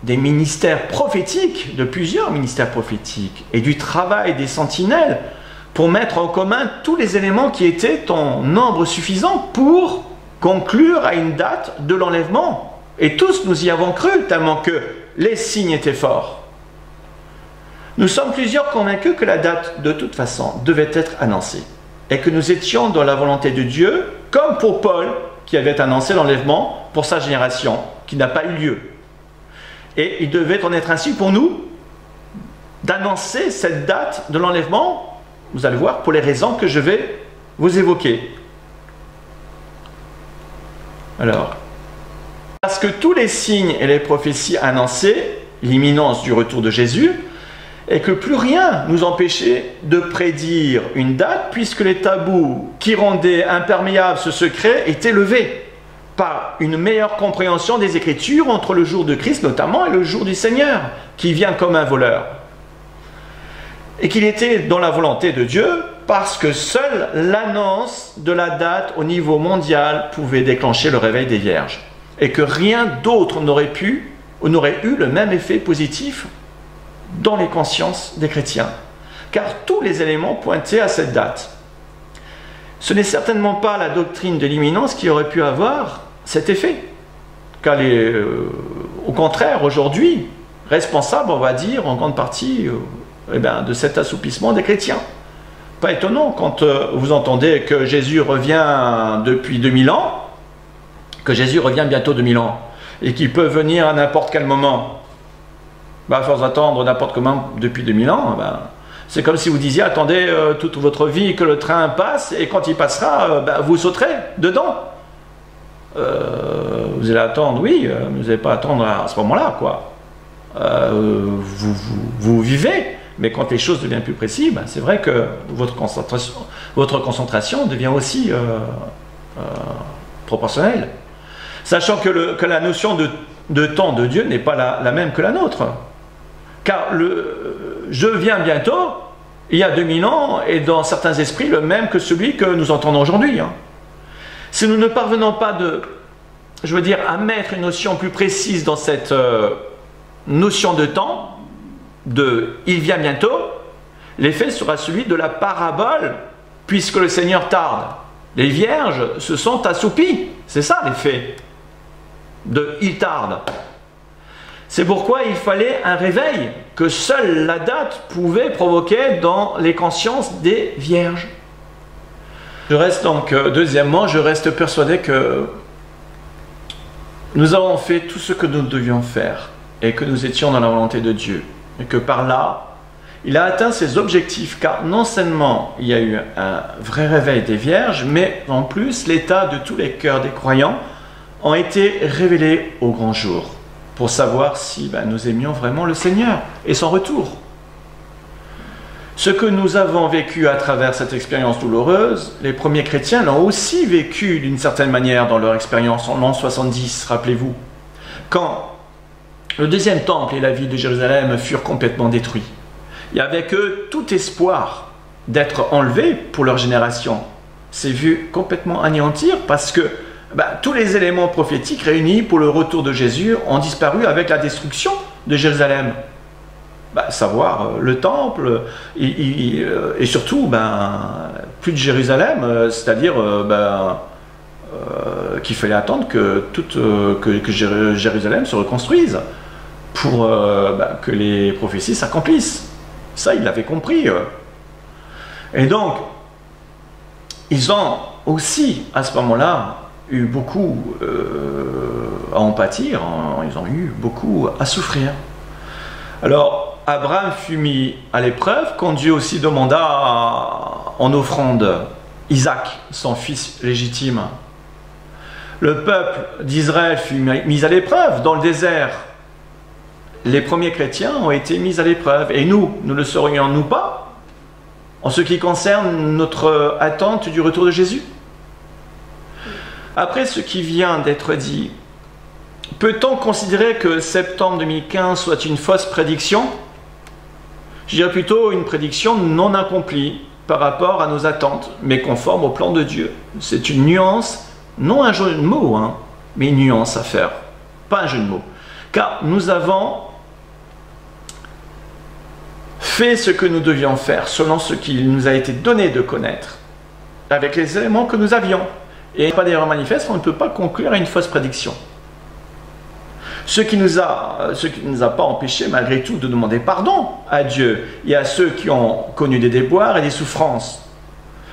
des ministères prophétiques, de plusieurs ministères prophétiques, et du travail des sentinelles pour mettre en commun tous les éléments qui étaient en nombre suffisant pour conclure à une date de l'enlèvement. Et tous nous y avons cru, tellement que les signes étaient forts. Nous sommes plusieurs convaincus que la date, de toute façon, devait être annoncée, et que nous étions dans la volonté de Dieu, comme pour Paul, qui avait annoncé l'enlèvement pour sa génération, qui n'a pas eu lieu. Et il devait en être ainsi pour nous, d'annoncer cette date de l'enlèvement, vous allez voir, pour les raisons que je vais vous évoquer. Alors, parce que tous les signes et les prophéties annonçaient l'imminence du retour de Jésus, et que plus rien nous empêchait de prédire une date, puisque les tabous qui rendaient imperméable ce secret étaient levés par une meilleure compréhension des Écritures entre le jour de Christ notamment et le jour du Seigneur, qui vient comme un voleur. Et qu'il était dans la volonté de Dieu parce que seule l'annonce de la date au niveau mondial pouvait déclencher le réveil des vierges, et que rien d'autre n'aurait pu ou n'aurait eu le même effet positif dans les consciences des chrétiens, car tous les éléments pointaient à cette date. Ce n'est certainement pas la doctrine de l'imminence qui aurait pu avoir cet effet, car au contraire, aujourd'hui, responsable, on va dire, en grande partie de cet assoupissement des chrétiens. Pas étonnant quand vous entendez que Jésus revient depuis 2000 ans, que Jésus revient bientôt 2000 ans, et qu'il peut venir à n'importe quel moment. À force d'attendre n'importe comment depuis 2000 ans, c'est comme si vous disiez, attendez toute votre vie que le train passe, et quand il passera, vous sauterez dedans. Vous allez attendre, oui, vous n'allez pas attendre à ce moment-là, quoi. Vous vivez, mais quand les choses deviennent plus précises, c'est vrai que votre concentration devient aussi proportionnelle. Sachant que la notion de temps de Dieu n'est pas la même que la nôtre. Car je viens bientôt, il y a 2000 ans, et dans certains esprits, le même que celui que nous entendons aujourd'hui. Si nous ne parvenons pas à mettre une notion plus précise dans cette notion de temps, il vient bientôt, l'effet sera celui de la parabole, puisque le Seigneur tarde. Les vierges se sont assoupies, c'est ça l'effet de il tarde. C'est pourquoi il fallait un réveil que seule la date pouvait provoquer dans les consciences des vierges. Deuxièmement, je reste persuadé que nous avons fait tout ce que nous devions faire et que nous étions dans la volonté de Dieu. Et que par là, il a atteint ses objectifs, car non seulement il y a eu un vrai réveil des vierges, mais en plus l'état de tous les cœurs des croyants ont été révélés au grand jour, pour savoir si nous aimions vraiment le Seigneur et son retour. Ce que nous avons vécu à travers cette expérience douloureuse, les premiers chrétiens l'ont aussi vécu d'une certaine manière dans leur expérience en l'an 70, rappelez-vous, quand le deuxième temple et la ville de Jérusalem furent complètement détruits. Et avec eux, tout espoir d'être enlevé pour leur génération s'est vu complètement anéantir parce que tous les éléments prophétiques réunis pour le retour de Jésus ont disparu avec la destruction de Jérusalem. Savoir le temple et surtout plus de Jérusalem, c'est-à-dire qu'il fallait attendre que Jérusalem se reconstruise pour que les prophéties s'accomplissent. Ça, ils l'avaient compris. Et donc, ils ont aussi, à ce moment-là, eu beaucoup à en pâtir, ils ont eu beaucoup à souffrir. Alors, Abraham fut mis à l'épreuve quand Dieu aussi demanda en offrande Isaac, son fils légitime. Le peuple d'Israël fut mis à l'épreuve dans le désert. Les premiers chrétiens ont été mis à l'épreuve. Et nous le serions-nous pas en ce qui concerne notre attente du retour de Jésus? Après ce qui vient d'être dit, peut-on considérer que septembre 2015 soit une fausse prédiction? Je dirais plutôt une prédiction non accomplie par rapport à nos attentes, mais conforme au plan de Dieu. C'est une nuance, non un jeu de mots, mais une nuance à faire, pas un jeu de mots. Car nous avons fait ce que nous devions faire, selon ce qu'il nous a été donné de connaître, avec les éléments que nous avions. Et pas d'erreur manifeste, on ne peut pas conclure à une fausse prédiction. Ce qui ne nous a pas empêché malgré tout de demander pardon à Dieu et à ceux qui ont connu des déboires et des souffrances.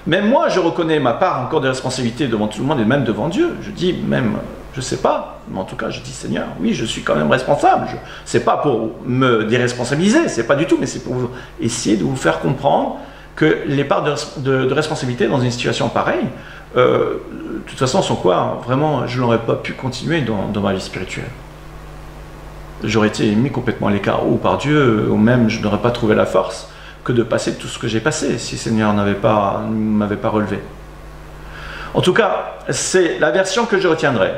Même moi, je reconnais ma part encore de responsabilité devant tout le monde et même devant Dieu. Je dis même, je ne sais pas, mais en tout cas je dis Seigneur, oui, je suis quand même responsable. Ce n'est pas pour me déresponsabiliser, c'est pas du tout, mais c'est pour essayer de vous faire comprendre que les parts de responsabilité dans une situation pareille, de toute façon, sans quoi, vraiment, je n'aurais pas pu continuer dans ma vie spirituelle. J'aurais été mis complètement à l'écart, ou par Dieu, ou même je n'aurais pas trouvé la force que de passer tout ce que j'ai passé, si le Seigneur ne m'avait pas relevé. En tout cas, c'est la version que je retiendrai,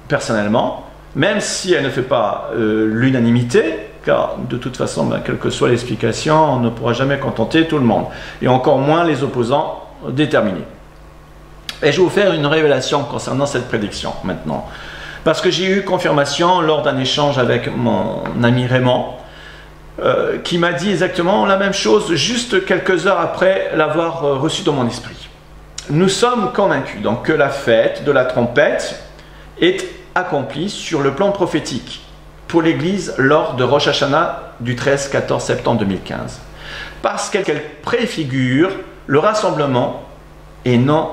personnellement, même si elle ne fait pas l'unanimité, car de toute façon, quelle que soit l'explication, on ne pourra jamais contenter tout le monde, et encore moins les opposants déterminés. Et je vais vous faire une révélation concernant cette prédiction maintenant, parce que j'ai eu confirmation lors d'un échange avec mon ami Raymond, qui m'a dit exactement la même chose juste quelques heures après l'avoir reçu dans mon esprit. Nous sommes convaincus donc que la fête de la trompette est accomplie sur le plan prophétique pour l'Église lors de Rosh Hashanah du 13-14 septembre 2015, parce qu'elle préfigure le rassemblement et non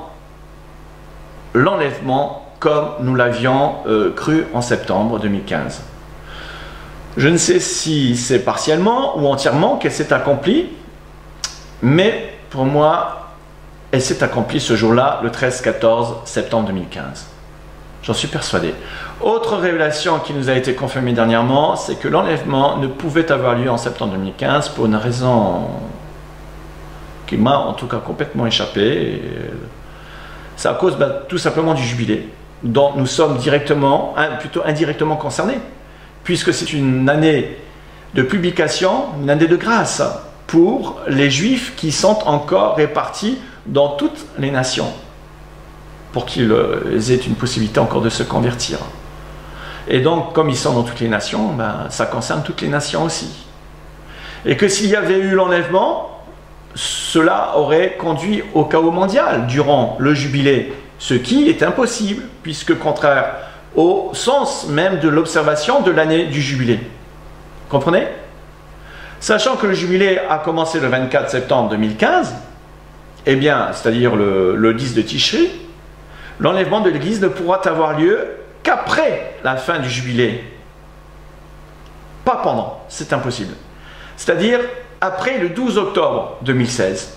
l'enlèvement comme nous l'avions cru en septembre 2015. Je ne sais si c'est partiellement ou entièrement qu'elle s'est accomplie, mais pour moi, elle s'est accomplie ce jour-là, le 13-14 septembre 2015. J'en suis persuadé. Autre révélation qui nous a été confirmée dernièrement, c'est que l'enlèvement ne pouvait avoir lieu en septembre 2015 pour une raison qui m'a en tout cas complètement échappé. C'est à cause tout simplement du jubilé, dont nous sommes directement, plutôt indirectement concernés, puisque c'est une année de publication, une année de grâce pour les Juifs qui sont encore répartis dans toutes les nations, pour qu'ils aient une possibilité encore de se convertir. Et donc, comme ils sont dans toutes les nations, ça concerne toutes les nations aussi. Et que s'il y avait eu l'enlèvement, cela aurait conduit au chaos mondial durant le jubilé, ce qui est impossible, puisque contraire au sens même de l'observation de l'année du jubilé. Comprenez? Sachant que le jubilé a commencé le 24 septembre 2015, eh bien, c'est-à-dire le 10 de Tishri, l'enlèvement de l'Église ne pourra avoir lieu qu'après la fin du jubilé. Pas pendant, c'est impossible. C'est-à-dire après le 12 octobre 2016.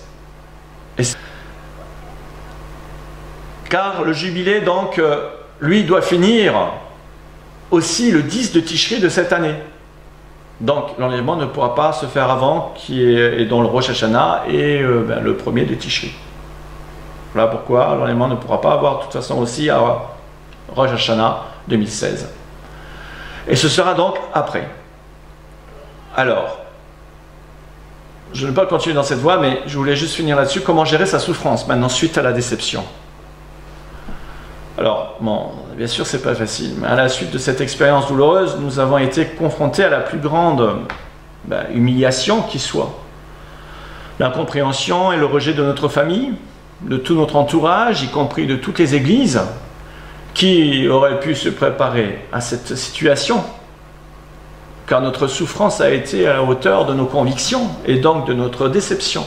Car le jubilé, donc, lui, doit finir aussi le 10 de Tishri de cette année. Donc, l'enlèvement ne pourra pas se faire avant, et dont le Rosh Hashanah est le 1er de Tishri. Voilà pourquoi l'enlèvement ne pourra pas avoir de toute façon aussi à Rosh Hashanah 2016. Et ce sera donc après. Alors, je ne vais pas continuer dans cette voie, mais je voulais juste finir là-dessus. Comment gérer sa souffrance maintenant suite à la déception? Alors, bon, bien sûr, c'est pas facile, mais à la suite de cette expérience douloureuse, nous avons été confrontés à la plus grande humiliation qui soit. L'incompréhension et le rejet de notre famille, de tout notre entourage, y compris de toutes les églises, qui auraient pu se préparer à cette situation, car notre souffrance a été à la hauteur de nos convictions et donc de notre déception.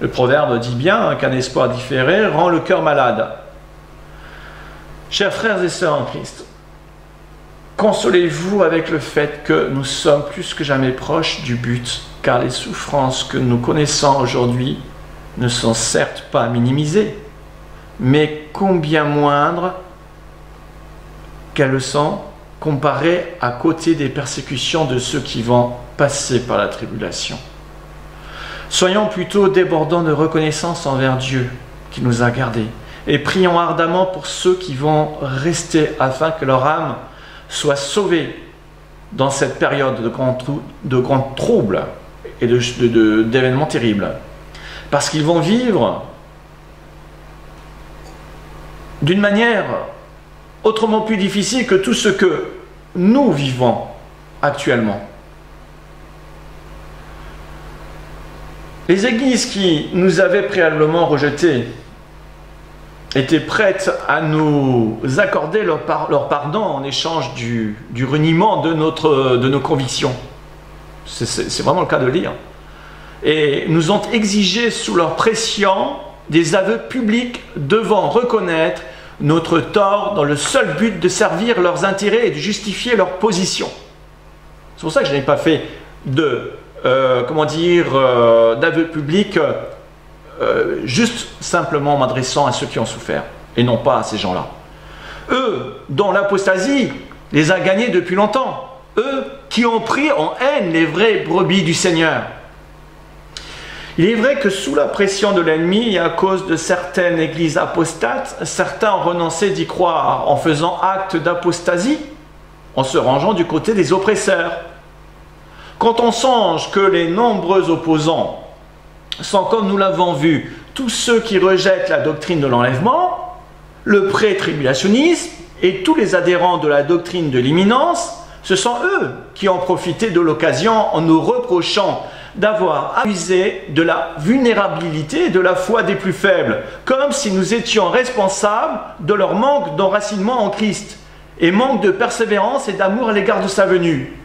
Le proverbe dit bien qu'un espoir différé rend le cœur malade. Chers frères et sœurs en Christ, consolez-vous avec le fait que nous sommes plus que jamais proches du but, car les souffrances que nous connaissons aujourd'hui ne sont certes pas minimisées, mais combien moindres qu'elles sont comparées à côté des persécutions de ceux qui vont passer par la tribulation. Soyons plutôt débordants de reconnaissance envers Dieu qui nous a gardés, et prions ardemment pour ceux qui vont rester afin que leur âme soit sauvée dans cette période de grands troubles et d'événements terribles. Parce qu'ils vont vivre d'une manière autrement plus difficile que tout ce que nous vivons actuellement. Les églises qui nous avaient préalablement rejetés étaient prêtes à nous accorder leur pardon en échange du reniement de nos convictions. C'est vraiment le cas de le dire. Et nous ont exigé sous leur pression des aveux publics devant reconnaître notre tort dans le seul but de servir leurs intérêts et de justifier leur position. C'est pour ça que je n'ai pas fait d'aveux publics juste simplement m'adressant à ceux qui ont souffert et non pas à ces gens-là. Eux, dont l'apostasie les a gagnés depuis longtemps. Eux qui ont pris en haine les vraies brebis du Seigneur. Il est vrai que sous la pression de l'ennemi et à cause de certaines églises apostates, certains ont renoncé d'y croire en faisant acte d'apostasie, en se rangeant du côté des oppresseurs. Quand on songe que les nombreux opposants sont, comme nous l'avons vu, tous ceux qui rejettent la doctrine de l'enlèvement, le pré-tribulationnisme et tous les adhérents de la doctrine de l'imminence, ce sont eux qui ont profité de l'occasion en nous reprochant d'avoir abusé de la vulnérabilité et de la foi des plus faibles, comme si nous étions responsables de leur manque d'enracinement en Christ et manque de persévérance et d'amour à l'égard de sa venue.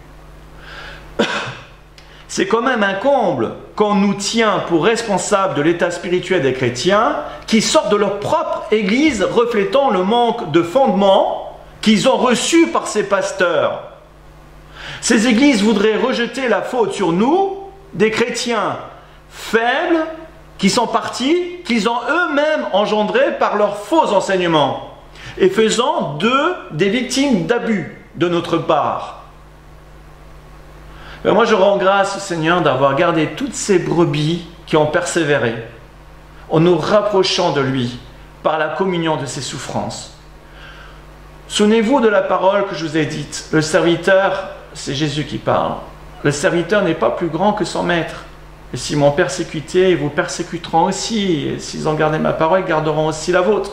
C'est quand même un comble qu'on nous tient pour responsables de l'état spirituel des chrétiens qui sortent de leur propre église reflétant le manque de fondement qu'ils ont reçu par ces pasteurs. Ces églises voudraient rejeter la faute sur nous, des chrétiens faibles qui sont partis, qu'ils ont eux-mêmes engendrés par leurs faux enseignements et faisant d'eux des victimes d'abus de notre part. Et moi je rends grâce au Seigneur d'avoir gardé toutes ces brebis qui ont persévéré en nous rapprochant de lui par la communion de ses souffrances. Souvenez-vous de la parole que je vous ai dite, le serviteur, c'est Jésus qui parle. Le serviteur n'est pas plus grand que son maître. Et s'ils m'ont persécuté, ils vous persécuteront aussi. Et s'ils ont gardé ma parole, ils garderont aussi la vôtre.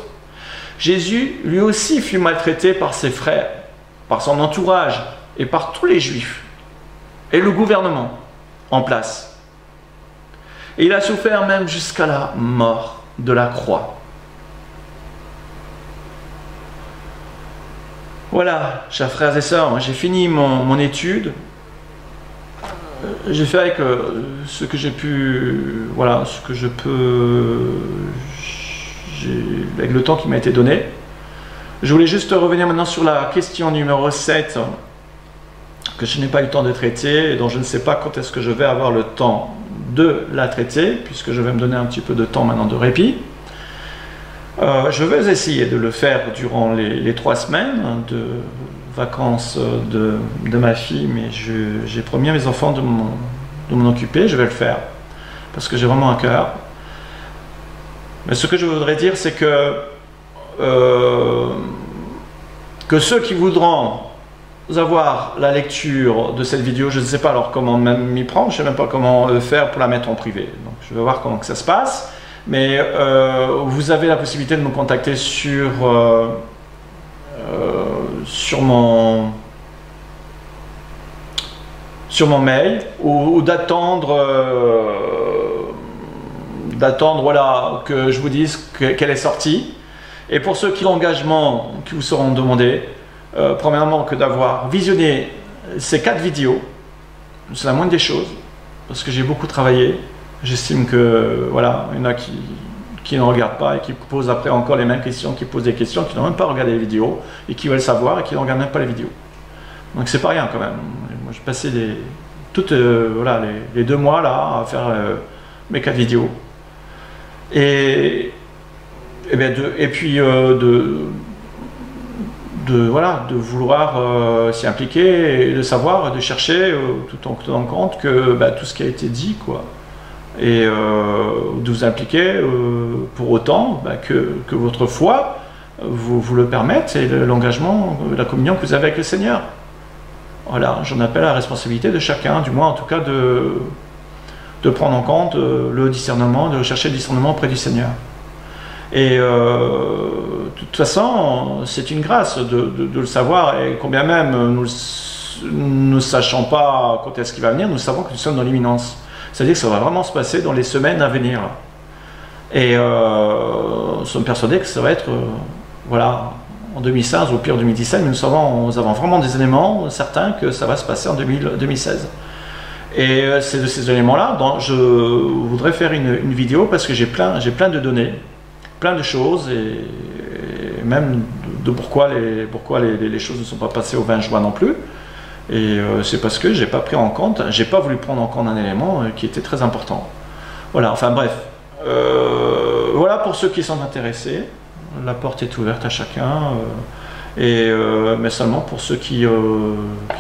Jésus, lui aussi, fut maltraité par ses frères, par son entourage et par tous les Juifs. Et le gouvernement en place. Et il a souffert même jusqu'à la mort de la croix. Voilà, chers frères et sœurs, j'ai fini mon étude. J'ai fait avec ce que j'ai pu, voilà, ce que je peux, avec le temps qui m'a été donné. Je voulais juste revenir maintenant sur la question numéro 7, que je n'ai pas eu le temps de traiter, et dont je ne sais pas quand est-ce que je vais avoir le temps de la traiter, puisque je vais me donner un petit peu de temps maintenant de répit. Je vais essayer de le faire durant les 3 semaines de vacances de ma fille, mais j'ai promis à mes enfants de m'en occuper. Je vais le faire parce que j'ai vraiment un cœur. Mais ce que je voudrais dire, c'est que ceux qui voudront avoir la lecture de cette vidéo, je ne sais pas alors comment même m'y prendre, je ne sais même pas comment faire pour la mettre en privé. Donc je vais voir comment que ça se passe. Mais vous avez la possibilité de me contacter sur mon mail ou d'attendre voilà, que je vous dise qu'elle est sortie. Et pour ceux qui ont l'engagement qui vous seront demandés, premièrement que d'avoir visionné ces 4 vidéos, c'est la moindre des choses, parce que j'ai beaucoup travaillé. J'estime que voilà, il y en a qui ne regardent pas et qui posent après encore les mêmes questions, qui posent des questions, qui n'ont même pas regardé les vidéos et qui veulent savoir et qui ne regardent même pas les vidéos. Donc c'est pas rien quand même. Moi j'ai passé voilà, les 2 mois là à faire mes 4 vidéos. Et puis voilà, de vouloir s'y impliquer et de savoir, de chercher tout en tenant compte que tout ce qui a été dit, quoi. Et de vous impliquer pour autant que votre foi vous le permette et l'engagement, la communion que vous avez avec le Seigneur. Voilà, j'en appelle à la responsabilité de chacun, du moins en tout cas de prendre en compte le discernement, de rechercher le discernement auprès du Seigneur. Et de toute façon, c'est une grâce de le savoir, et combien même nous ne sachons pas quand est-ce qu'il va venir, nous savons que nous sommes dans l'imminence. C'est-à-dire que ça va vraiment se passer dans les semaines à venir. Et nous sommes persuadés que ça va être voilà, en 2016 ou pire en 2017, mais nous avons vraiment des éléments certains que ça va se passer en 2016. Et c'est de ces éléments-là dont je voudrais faire une vidéo, parce que j'ai plein de données, plein de choses, et même de pourquoi les choses ne sont pas passées au 20 juin non plus. Et c'est parce que j'ai pas voulu prendre en compte un élément qui était très important. Voilà, enfin bref. Voilà pour ceux qui sont intéressés. La porte est ouverte à chacun. Mais seulement pour ceux qui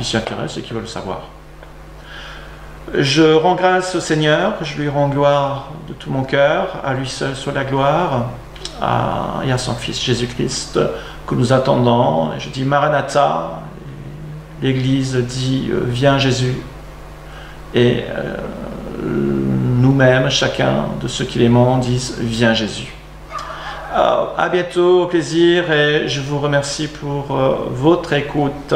s'y intéressent et qui veulent le savoir. Je rends grâce au Seigneur, je lui rends gloire de tout mon cœur. À lui seul soit la gloire. Et à son Fils Jésus-Christ que nous attendons. Je dis Maranatha. L'Église dit « Viens Jésus ». et nous-mêmes, chacun de ceux qui l'aiment, disent « Viens Jésus ». À bientôt, au plaisir, et je vous remercie pour votre écoute.